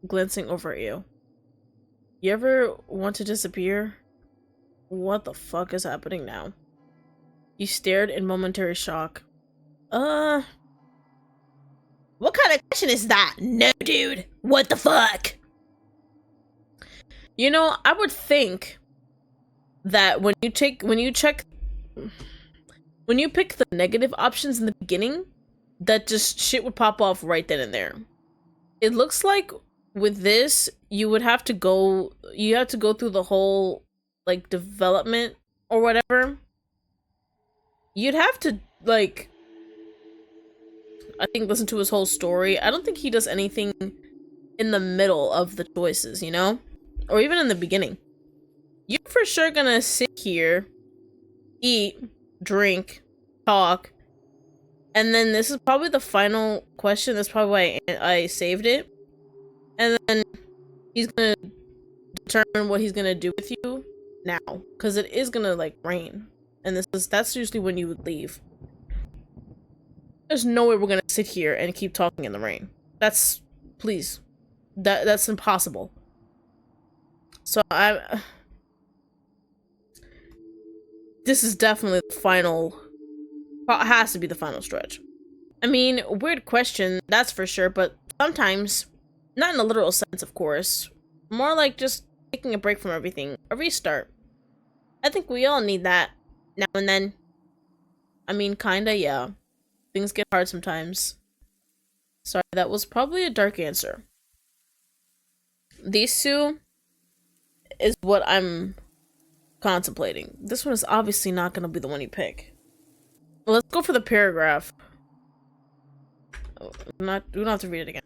glancing over at you. You ever want to disappear? What the fuck is happening now? You stared in momentary shock. What kind of question is that? No, dude. What the fuck? You know, I would think that when you pick the negative options in the beginning, that just shit would pop off right then and there. It looks like with this, you have to go through the whole, like, development or whatever. You'd have to, like, I think listen to his whole story. I don't think he does anything in the middle of the choices, you know? Or even in the beginning. You're for sure gonna sit here, eat, drink, talk, and then this is probably the final question. That's probably why I saved it. And then he's gonna determine what he's gonna do with you now. Because it is gonna, like, rain. And that's usually when you would leave. There's no way we're gonna sit here and keep talking in the rain. That's impossible. So this is definitely the final, has to be the final stretch. I mean, weird question, that's for sure, but sometimes, not in a literal sense, of course, more like just taking a break from everything, a restart. I think we all need that now and then. I mean, kinda, yeah. Things get hard sometimes. Sorry, that was probably a dark answer. These two is what I'm contemplating. This one is obviously not going to be the one you pick. Let's go for the paragraph. We don't have to read it again.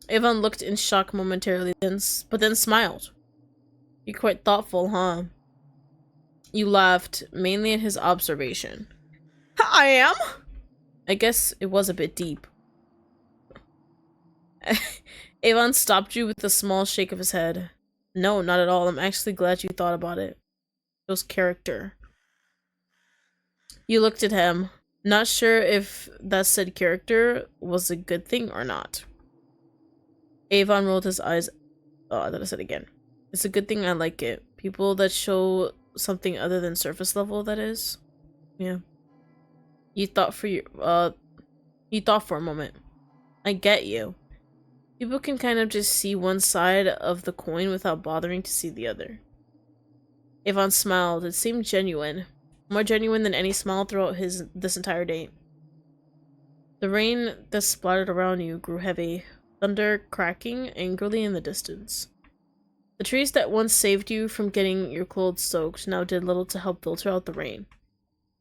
Avon looked in shock momentarily, but then smiled. You're quite thoughtful, huh? You laughed, mainly at his observation. I am? I guess it was a bit deep. Avon stopped you with a small shake of his head. No, not at all. I'm actually glad you thought about it. Shows character. You looked at him, not sure if that said character was a good thing or not. Avon rolled his eyes. Oh, I thought I said again. It's a good thing I like it. People that show something other than surface level, that is. Yeah. You thought for a moment. I get you. People can kind of just see one side of the coin without bothering to see the other. Avon smiled. It seemed genuine. More genuine than any smile throughout this entire date. The rain that splattered around you grew heavy, thunder cracking angrily in the distance. The trees that once saved you from getting your clothes soaked now did little to help filter out the rain.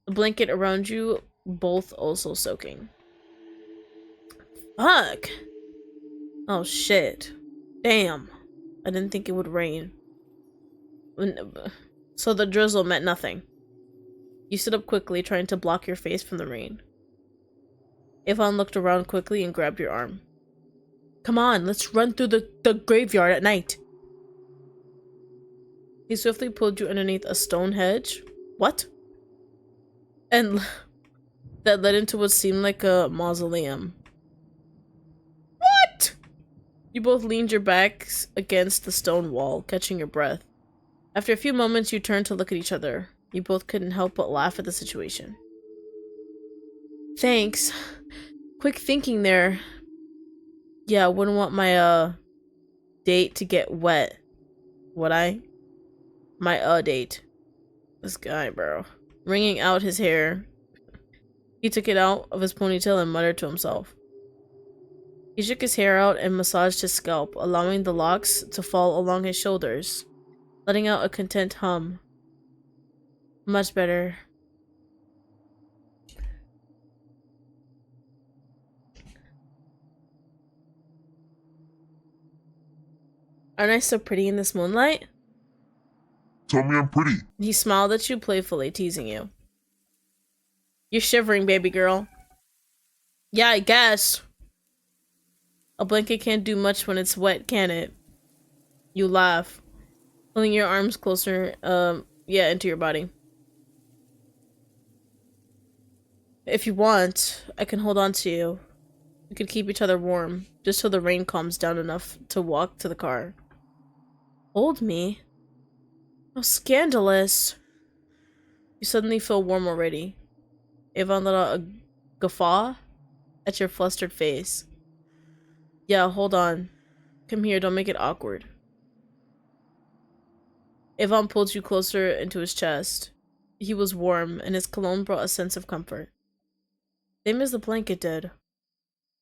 The blanket around you both also soaking. Fuck! Oh shit. Damn. I didn't think it would rain. So the drizzle meant nothing. You stood up quickly, trying to block your face from the rain. Yvonne looked around quickly and grabbed your arm. Come on, let's run through the graveyard at night. He swiftly pulled you underneath a stone hedge. What? And that led into what seemed like a mausoleum. What? You both leaned your backs against the stone wall, catching your breath. After a few moments, you turned to look at each other. You both couldn't help but laugh at the situation. Thanks. Quick thinking there. Yeah, I wouldn't want my, date to get wet. Would I? My, date. This guy, bro. Wringing out his hair. He took it out of his ponytail and muttered to himself. He shook his hair out and massaged his scalp, allowing the locks to fall along his shoulders, letting out a content hum. Much better. Aren't I so pretty in this moonlight? Tell me I'm pretty. He smiled at you playfully, teasing you. You're shivering, baby girl. Yeah, I guess. A blanket can't do much when it's wet, can it? You laugh, pulling your arms closer, into your body. If you want, I can hold on to you. We could keep each other warm, just till the rain calms down enough to walk to the car. Hold me? How scandalous. You suddenly feel warm already. Avon let out a guffaw at your flustered face. Yeah, hold on. Come here, don't make it awkward. Avon pulled you closer into his chest. He was warm, and his cologne brought a sense of comfort. Same as the blanket did.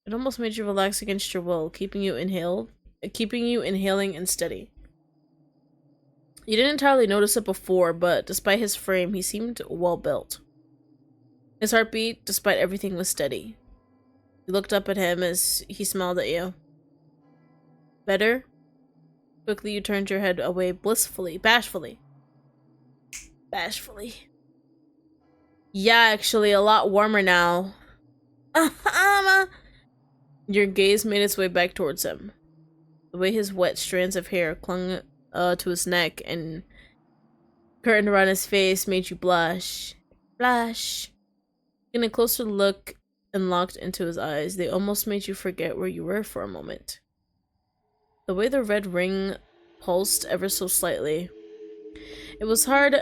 It almost made you relax against your will, keeping you inhaling and steady. You didn't entirely notice it before, but despite his frame, he seemed well built. His heartbeat, despite everything, was steady. You looked up at him as he smiled at you. Better? Quickly, you turned your head away blissfully, bashfully. Yeah, actually, a lot warmer now. Your gaze made its way back towards him. The way his wet strands of hair clung to his neck and curtained around his face made you blush. Blush. In a closer look and locked into his eyes, they almost made you forget where you were for a moment. The way the red ring pulsed ever so slightly. It was hard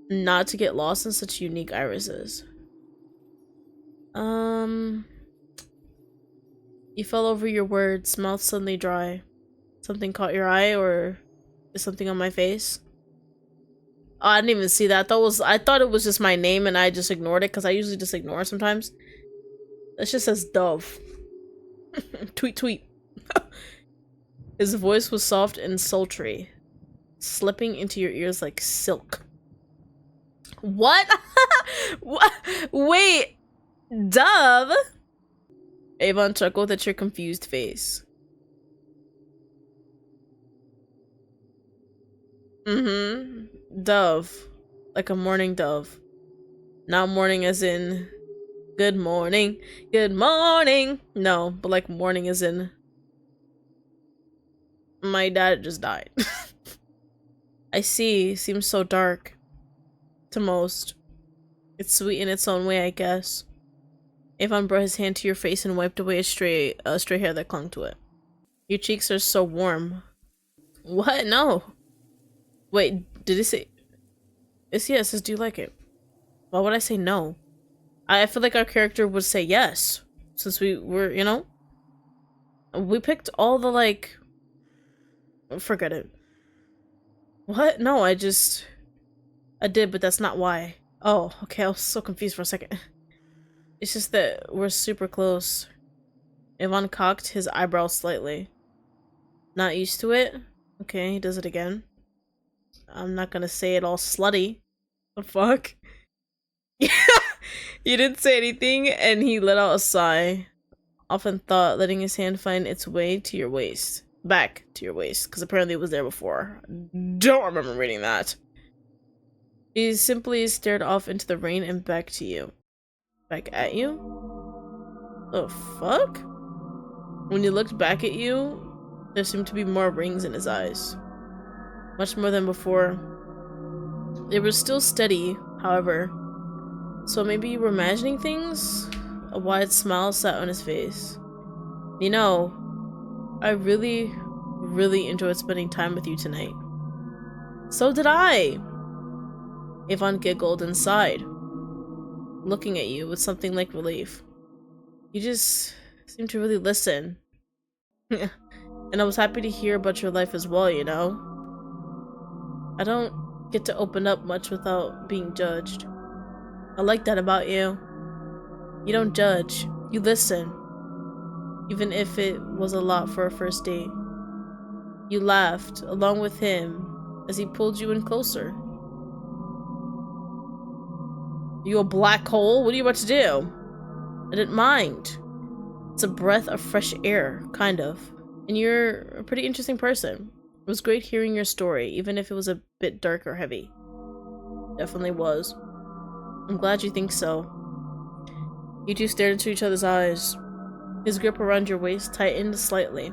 not to get lost in such unique irises. You fell over your words, mouth suddenly dry. Something caught your eye, or is something on my face? Oh, I didn't even see that. I thought it was just my name and I just ignored it because I usually just ignore it sometimes. It just says Dove. Tweet tweet. His voice was soft and sultry, slipping into your ears like silk. What? What? Wait, Dove? Avon chuckled at your confused face. Mm-hmm. Dove. like a mourning dove. Not morning as in good morning, good morning. No, but like morning as in my dad just died. I see. Seems so dark to most. It's sweet in its own way, I guess. Avon brought his hand to your face and wiped away a stray hair that clung to it. Your cheeks are so warm. What? No. Wait, did it say? Yes, says, do you like it? Why would I say no? I feel like our character would say yes, since we were, you know? We picked all the, like... Forget it. What? No, I did, but that's not why. Oh, okay, I was so confused for a second. It's just that we're super close. Ivan cocked his eyebrows slightly. Not used to it? Okay, he does it again. I'm not gonna say it all slutty. The fuck? Yeah, you didn't say anything, and he let out a sigh. Often thought letting his hand find its way to your waist. Back to your waist, because apparently it was there before. Don't remember reading that. He simply stared off into the rain and back to you. Back at you? The fuck? When he looked back at you, there seemed to be more rings in his eyes. Much more than before. They were still steady, however. So maybe you were imagining things? A wide smile sat on his face. You know, I really, really enjoyed spending time with you tonight. So did I! Avon giggled and sighed, looking at you with something like relief. You just seemed to really listen. And I was happy to hear about your life as well, you know? I don't get to open up much without being judged. I like that about you. You don't judge. You listen. Even if it was a lot for a first date. You laughed, along with him, as he pulled you in closer. You a black hole? What are you about to do? I didn't mind. It's a breath of fresh air, kind of. And you're a pretty interesting person. It was great hearing your story, even if it was a bit dark or heavy. Definitely was. I'm glad you think so. You two stared into each other's eyes. His grip around your waist tightened slightly.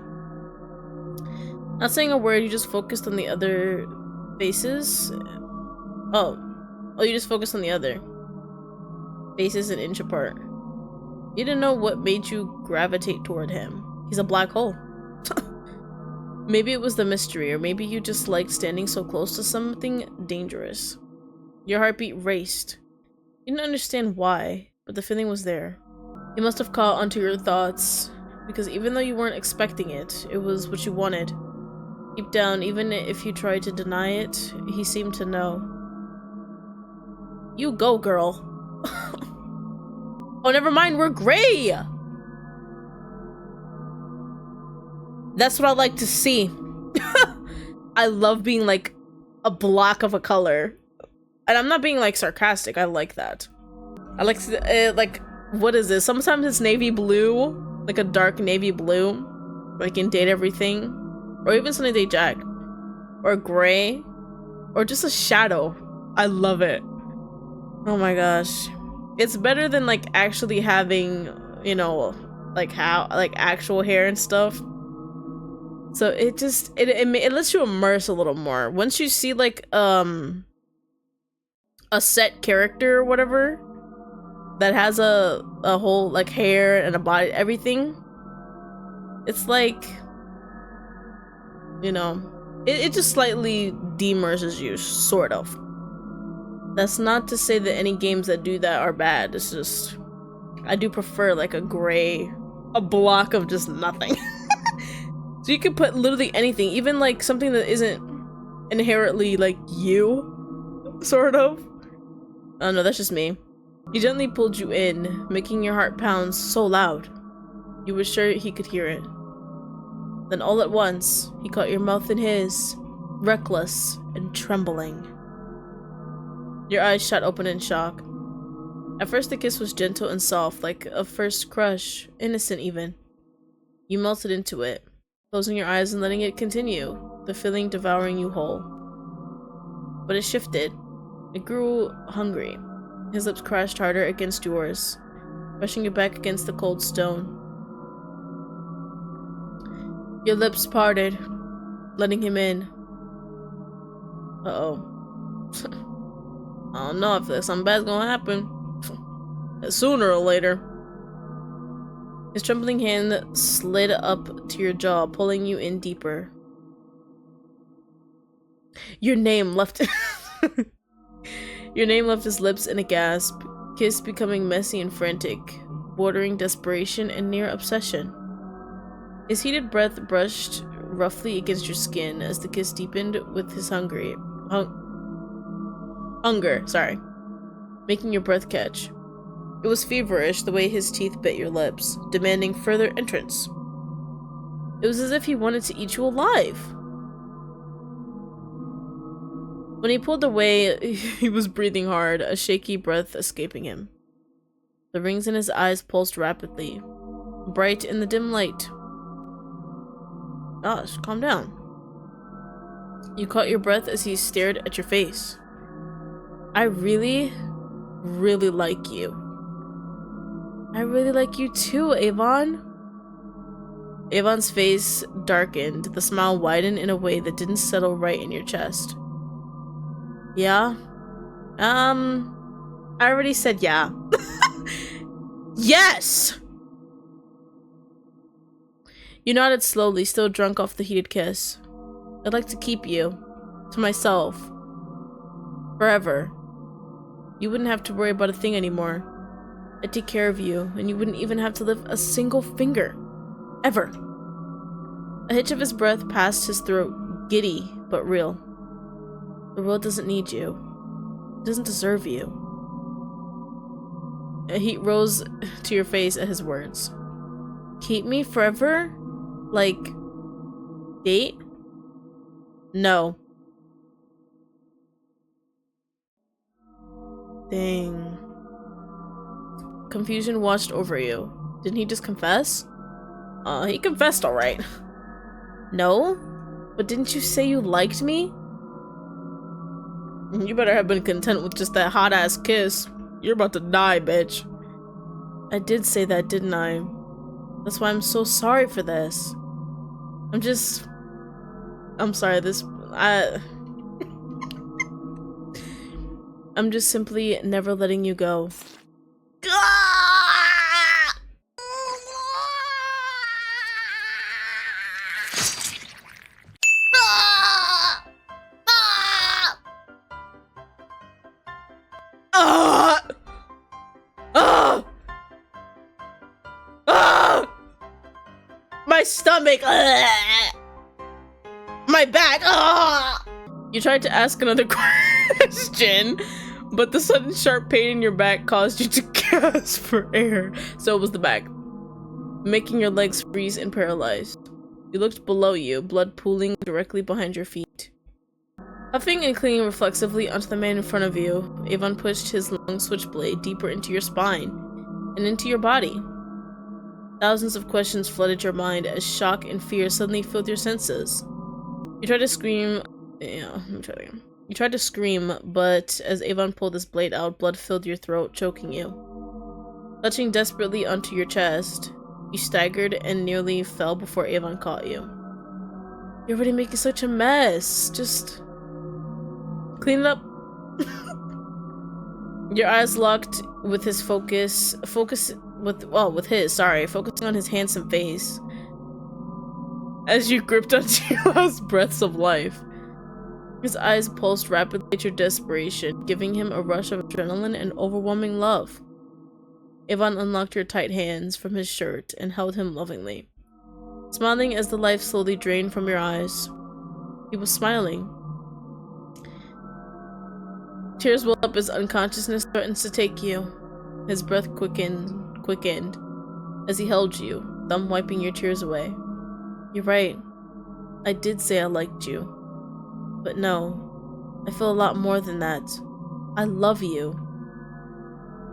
Not saying a word, you just focused on the other faces. Oh, you just focused on the other. Faces an inch apart. You didn't know what made you gravitate toward him. He's a black hole. Maybe it was the mystery, or maybe you just liked standing so close to something dangerous. Your heartbeat raced. You didn't understand why, but the feeling was there. You must have caught onto your thoughts, because even though you weren't expecting it, it was what you wanted. Deep down, even if you tried to deny it, he seemed to know. You go, girl. Oh, never mind, we're gray! That's what I like to see. I love being like a block of a color. And I'm not being like sarcastic, I like that. I like, like, what is this? Sometimes it's navy blue, like a dark navy blue, like in Date Everything, or even Sunny Day Jack, or gray, or just a shadow. I love it. Oh my gosh. It's better than like actually having, you know, like actual hair and stuff. So it just, it lets you immerse a little more. Once you see like, a set character or whatever, that has a whole like hair and a body, everything, it's like, you know, it just slightly demurses you, sort of. That's not to say that any games that do that are bad. It's just, I do prefer like a gray, a block of just nothing. So you could put literally anything, even like something that isn't inherently like you, sort of. Oh no, that's just me. He gently pulled you in, making your heart pound so loud. You were sure he could hear it. Then all at once, he caught your mouth in his, reckless and trembling. Your eyes shot open in shock. At first the kiss was gentle and soft, like a first crush, innocent even. You melted into it, closing your eyes and letting it continue, the feeling devouring you whole. But it shifted. It grew hungry. His lips crashed harder against yours, brushing you back against the cold stone. Your lips parted, letting him in. Uh-oh. I don't know if something bad's gonna happen. Sooner or later. His trembling hand slid up to your jaw, pulling you in deeper. Your name left Your name left his lips in a gasp, kiss becoming messy and frantic, bordering desperation and near obsession. His heated breath brushed roughly against your skin as the kiss deepened with his hunger, making your breath catch. It was feverish the way his teeth bit your lips, demanding further entrance. It was as if he wanted to eat you alive. When he pulled away, he was breathing hard, a shaky breath escaping him. The rings in his eyes pulsed rapidly, bright in the dim light. Gosh, calm down. You caught your breath as he stared at your face. I really, really like you. I really like you too, Avon. Avon's face darkened, the smile widened in a way that didn't settle right in your chest. Yeah? I already said yeah. Yes! You nodded slowly, still drunk off the heated kiss. I'd like to keep you. To myself. Forever. You wouldn't have to worry about a thing anymore. I'd take care of you, and you wouldn't even have to lift a single finger. Ever. A hitch of his breath passed his throat, giddy, but real. The world doesn't need you. It doesn't deserve you. A heat rose to your face at his words. Keep me forever? Like, date? No. Dang. Confusion washed over you. Didn't he just confess? He confessed alright. No? But didn't you say you liked me? You better have been content with just that hot-ass kiss. You're about to die, bitch. I did say that, didn't I? That's why I'm so sorry for this. I'm sorry, I'm just simply never letting you go. My stomach! My back! You tried to ask another question, but the sudden sharp pain in your back caused you to gasp for air, so it was the back, making your legs freeze and paralyzed. You looked below you, blood pooling directly behind your feet. Huffing and clinging reflexively onto the man in front of you, Avon pushed his long switchblade deeper into your spine and into your body. Thousands of questions flooded your mind as shock and fear suddenly filled your senses. You tried to scream. You tried to scream, but as Avon pulled his blade out, blood filled your throat, choking you. Clutching desperately onto your chest, you staggered and nearly fell before Avon caught you. You're already making such a mess. Just clean it up. Your eyes locked with his focusing on his handsome face as you gripped onto your last breaths of life. His eyes pulsed rapidly at your desperation, giving him a rush of adrenaline and overwhelming love. Avon unlocked your tight hands from his shirt and held him lovingly, smiling as the life slowly drained from your eyes. He was smiling. Tears welled up as unconsciousness threatens to take you. His breath quickened as he held you, thumb wiping your tears away. You're right. I did say I liked you. But no, I feel a lot more than that. I love you.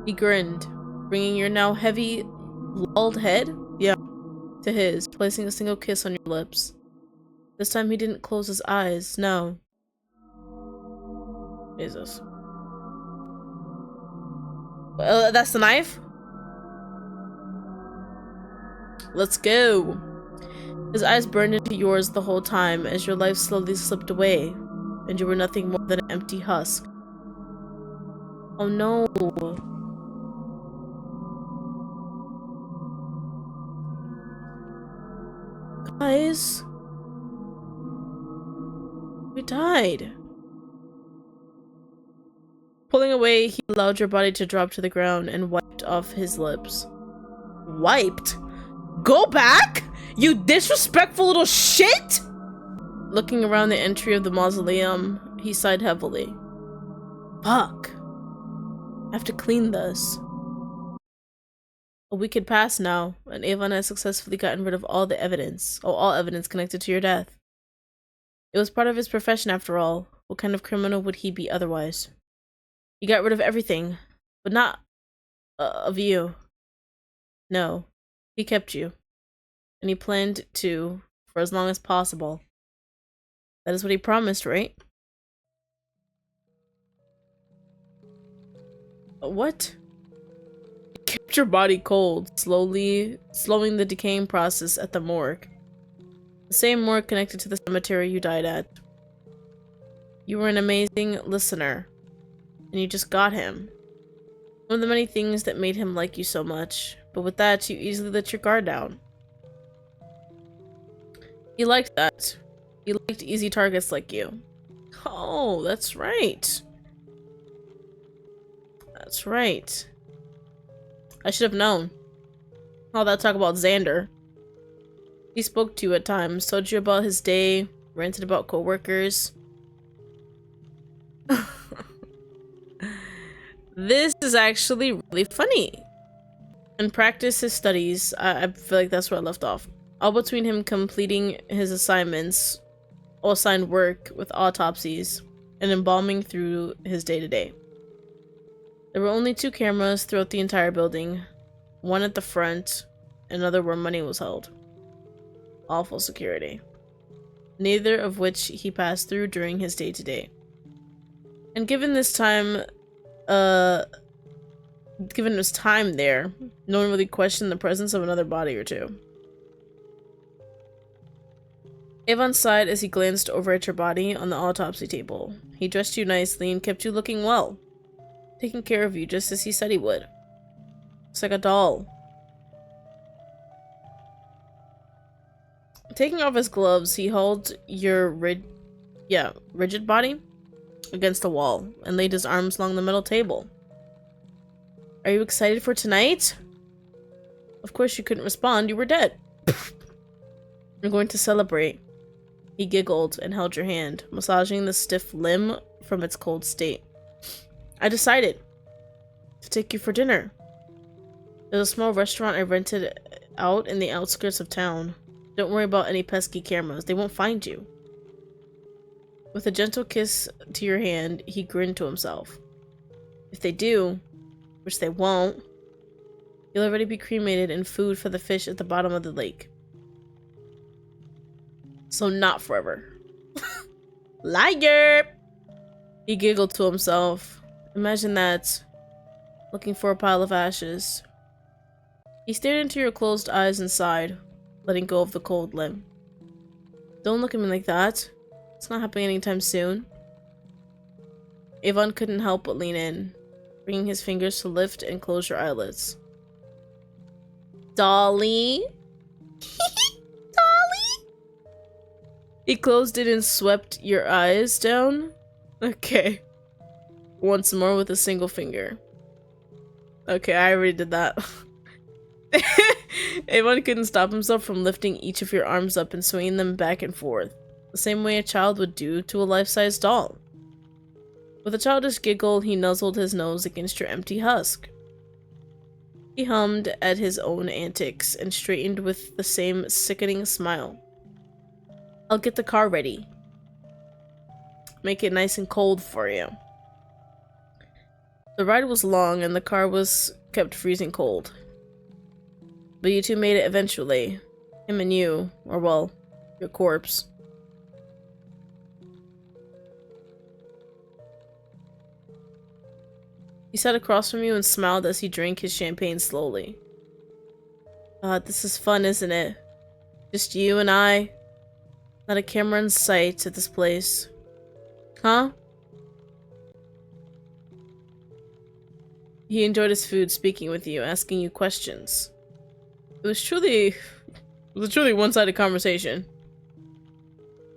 He grinned, bringing your now heavy, lulled head, to his, placing a single kiss on your lips. This time he didn't close his eyes, no. Jesus. That's the knife? Let's go. His eyes burned into yours the whole time as your life slowly slipped away, and you were nothing more than an empty husk. Oh no. Guys. We died. Pulling away, he allowed your body to drop to the ground and wiped off his lips. Wiped? Go back? You disrespectful little shit! Looking around the entry of the mausoleum, he sighed heavily. Fuck. I have to clean this. A week had passed now, and Avon had successfully gotten rid of all evidence connected to your death. It was part of his profession after all. What kind of criminal would he be otherwise? He got rid of everything, but not of you. No, he kept you. And he planned to, for as long as possible. That is what he promised, right? What? He kept your body cold, slowly slowing the decaying process at the morgue. The same morgue connected to the cemetery you died at. You were an amazing listener, and you just got him. One of the many things that made him like you so much, but with that, you easily let your guard down. He liked that. He liked easy targets like you. Oh, that's right. That's right. I should have known. All that talk about Xander. He spoke to you at times, told you about his day, ranted about co-workers. This is actually really funny. In practice his studies, I feel like that's where I left off. All between him completing his assignments, or assigned work with autopsies, and embalming through his day-to-day. There were only 2 cameras throughout the entire building, one at the front, another where money was held. Awful security. Neither of which he passed through during his day-to-day. And given his time there, no one really questioned the presence of another body or 2. Avon sighed as he glanced over at your body on the autopsy table. He dressed you nicely and kept you looking well, taking care of you just as he said he would. It's like a doll. Taking off his gloves, he held your rigid body against the wall and laid his arms along the metal table. Are you excited for tonight? Of course you couldn't respond, you were dead. We're going to celebrate. He giggled and held your hand, massaging the stiff limb from its cold state. I decided to take you for dinner. There's a small restaurant I rented out in the outskirts of town. Don't worry about any pesky cameras. They won't find you. With a gentle kiss to your hand, he grinned to himself. If they do, which they won't, you'll already be cremated and food for the fish at the bottom of the lake. So not forever. Liar! He giggled to himself. Imagine that. Looking for a pile of ashes. He stared into your closed eyes and sighed, letting go of the cold limb. Don't look at me like that. It's not happening anytime soon. Avon couldn't help but lean in, bringing his fingers to lift and close your eyelids. Dolly? Dolly? He closed it and swept your eyes down. Okay. Once more with a single finger. Okay, I already did that. Avon couldn't stop himself from lifting each of your arms up and swinging them back and forth, the same way a child would do to a life-size doll. With a childish giggle, he nuzzled his nose against your empty husk. He hummed at his own antics and straightened with the same sickening smile. I'll get the car ready. Make it nice and cold for you. The ride was long and the car was kept freezing cold. But you two made it eventually. Him and you, or well, your corpse. He sat across from you and smiled as he drank his champagne slowly. This is fun, isn't it? Just you and I. Not a camera in sight at this place. Huh? He enjoyed his food, speaking with you, asking you questions. It was a truly one-sided conversation.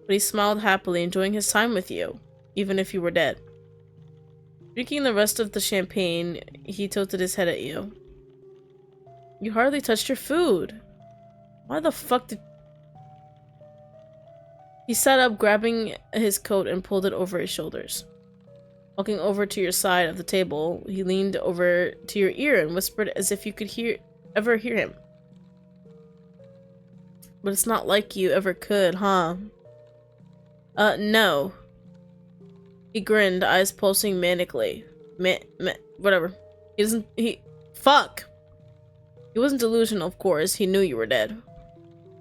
But he smiled happily, enjoying his time with you, even if you were dead. Drinking the rest of the champagne, he tilted his head at you. You hardly touched your food. Why the fuck did... He sat up, grabbing his coat and pulled it over his shoulders. Walking over to your side of the table, he leaned over to your ear and whispered as if you could ever hear him. But it's not like you ever could, huh? No. He grinned, eyes pulsing manically. Whatever. Fuck! He wasn't delusional, of course. He knew you were dead.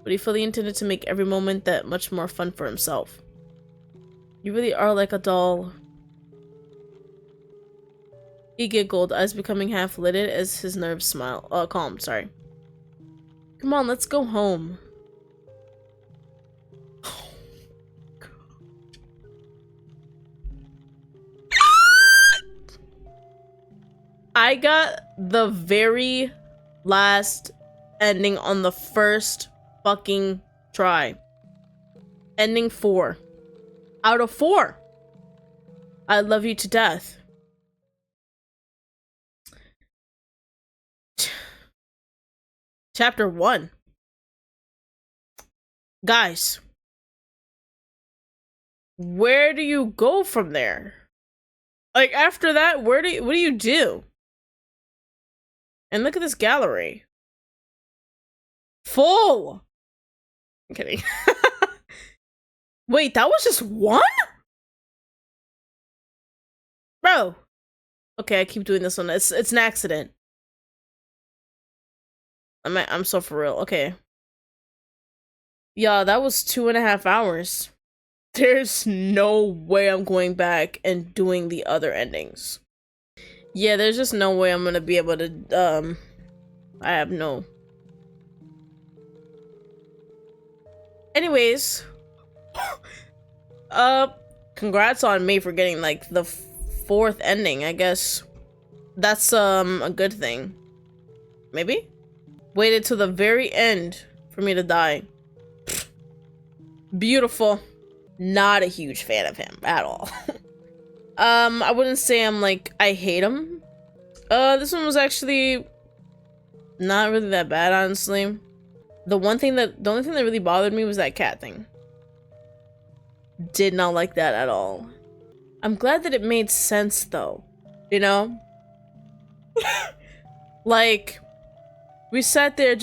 But he fully intended to make every moment that much more fun for himself. You really are like a doll. He giggled, eyes becoming half-lidded as his nerves calmed, sorry. Come on, let's go home. I got the very last ending on the first fucking try. Ending 4. Out of 4. I love you to death. Chapter 1. Guys. Where do you go from there? Like, after that, what do you do? And look at this gallery. Full! I'm kidding. Wait, that was just one? Bro. Okay, I keep doing this one. It's an accident. I'm so for real. Okay. Yeah, that was 2.5 hours. There's no way I'm going back and doing the other endings. Yeah, there's just no way I'm gonna be able to, I have no... Anyways. Congrats on me for getting, like, the 4th ending, I guess. That's, a good thing. Maybe? Waited till the very end for me to die. Beautiful. Not a huge fan of him at all. I wouldn't say I'm like, I hate him. This one was actually not really that bad, honestly. The only thing that really bothered me was that cat thing. Did not like that at all. I'm glad that it made sense though, you know? Like, we sat there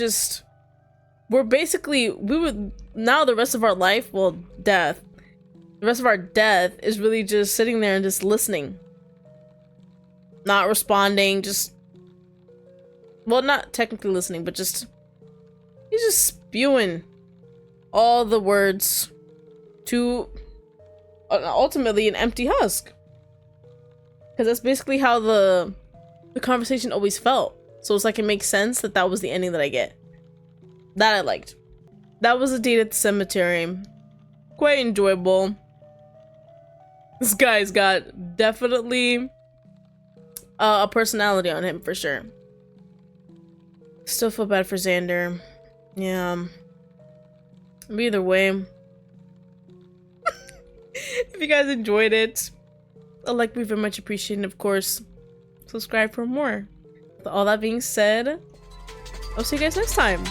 now the rest of our life, well, death. The rest of our death is really just sitting there and just listening. Not responding, well, not technically listening, but he's just spewing all the words to ultimately an empty husk. Because that's basically how the conversation always felt. So it's like it makes sense that was the ending that I get. That I liked. That was a date at the cemetery. Quite enjoyable. This guy's got definitely a personality on him for sure. Still feel bad for Xander. Yeah. But either way. If you guys enjoyed it, a like would be very much appreciated. Of course, subscribe for more. With all that being said, I'll see you guys next time.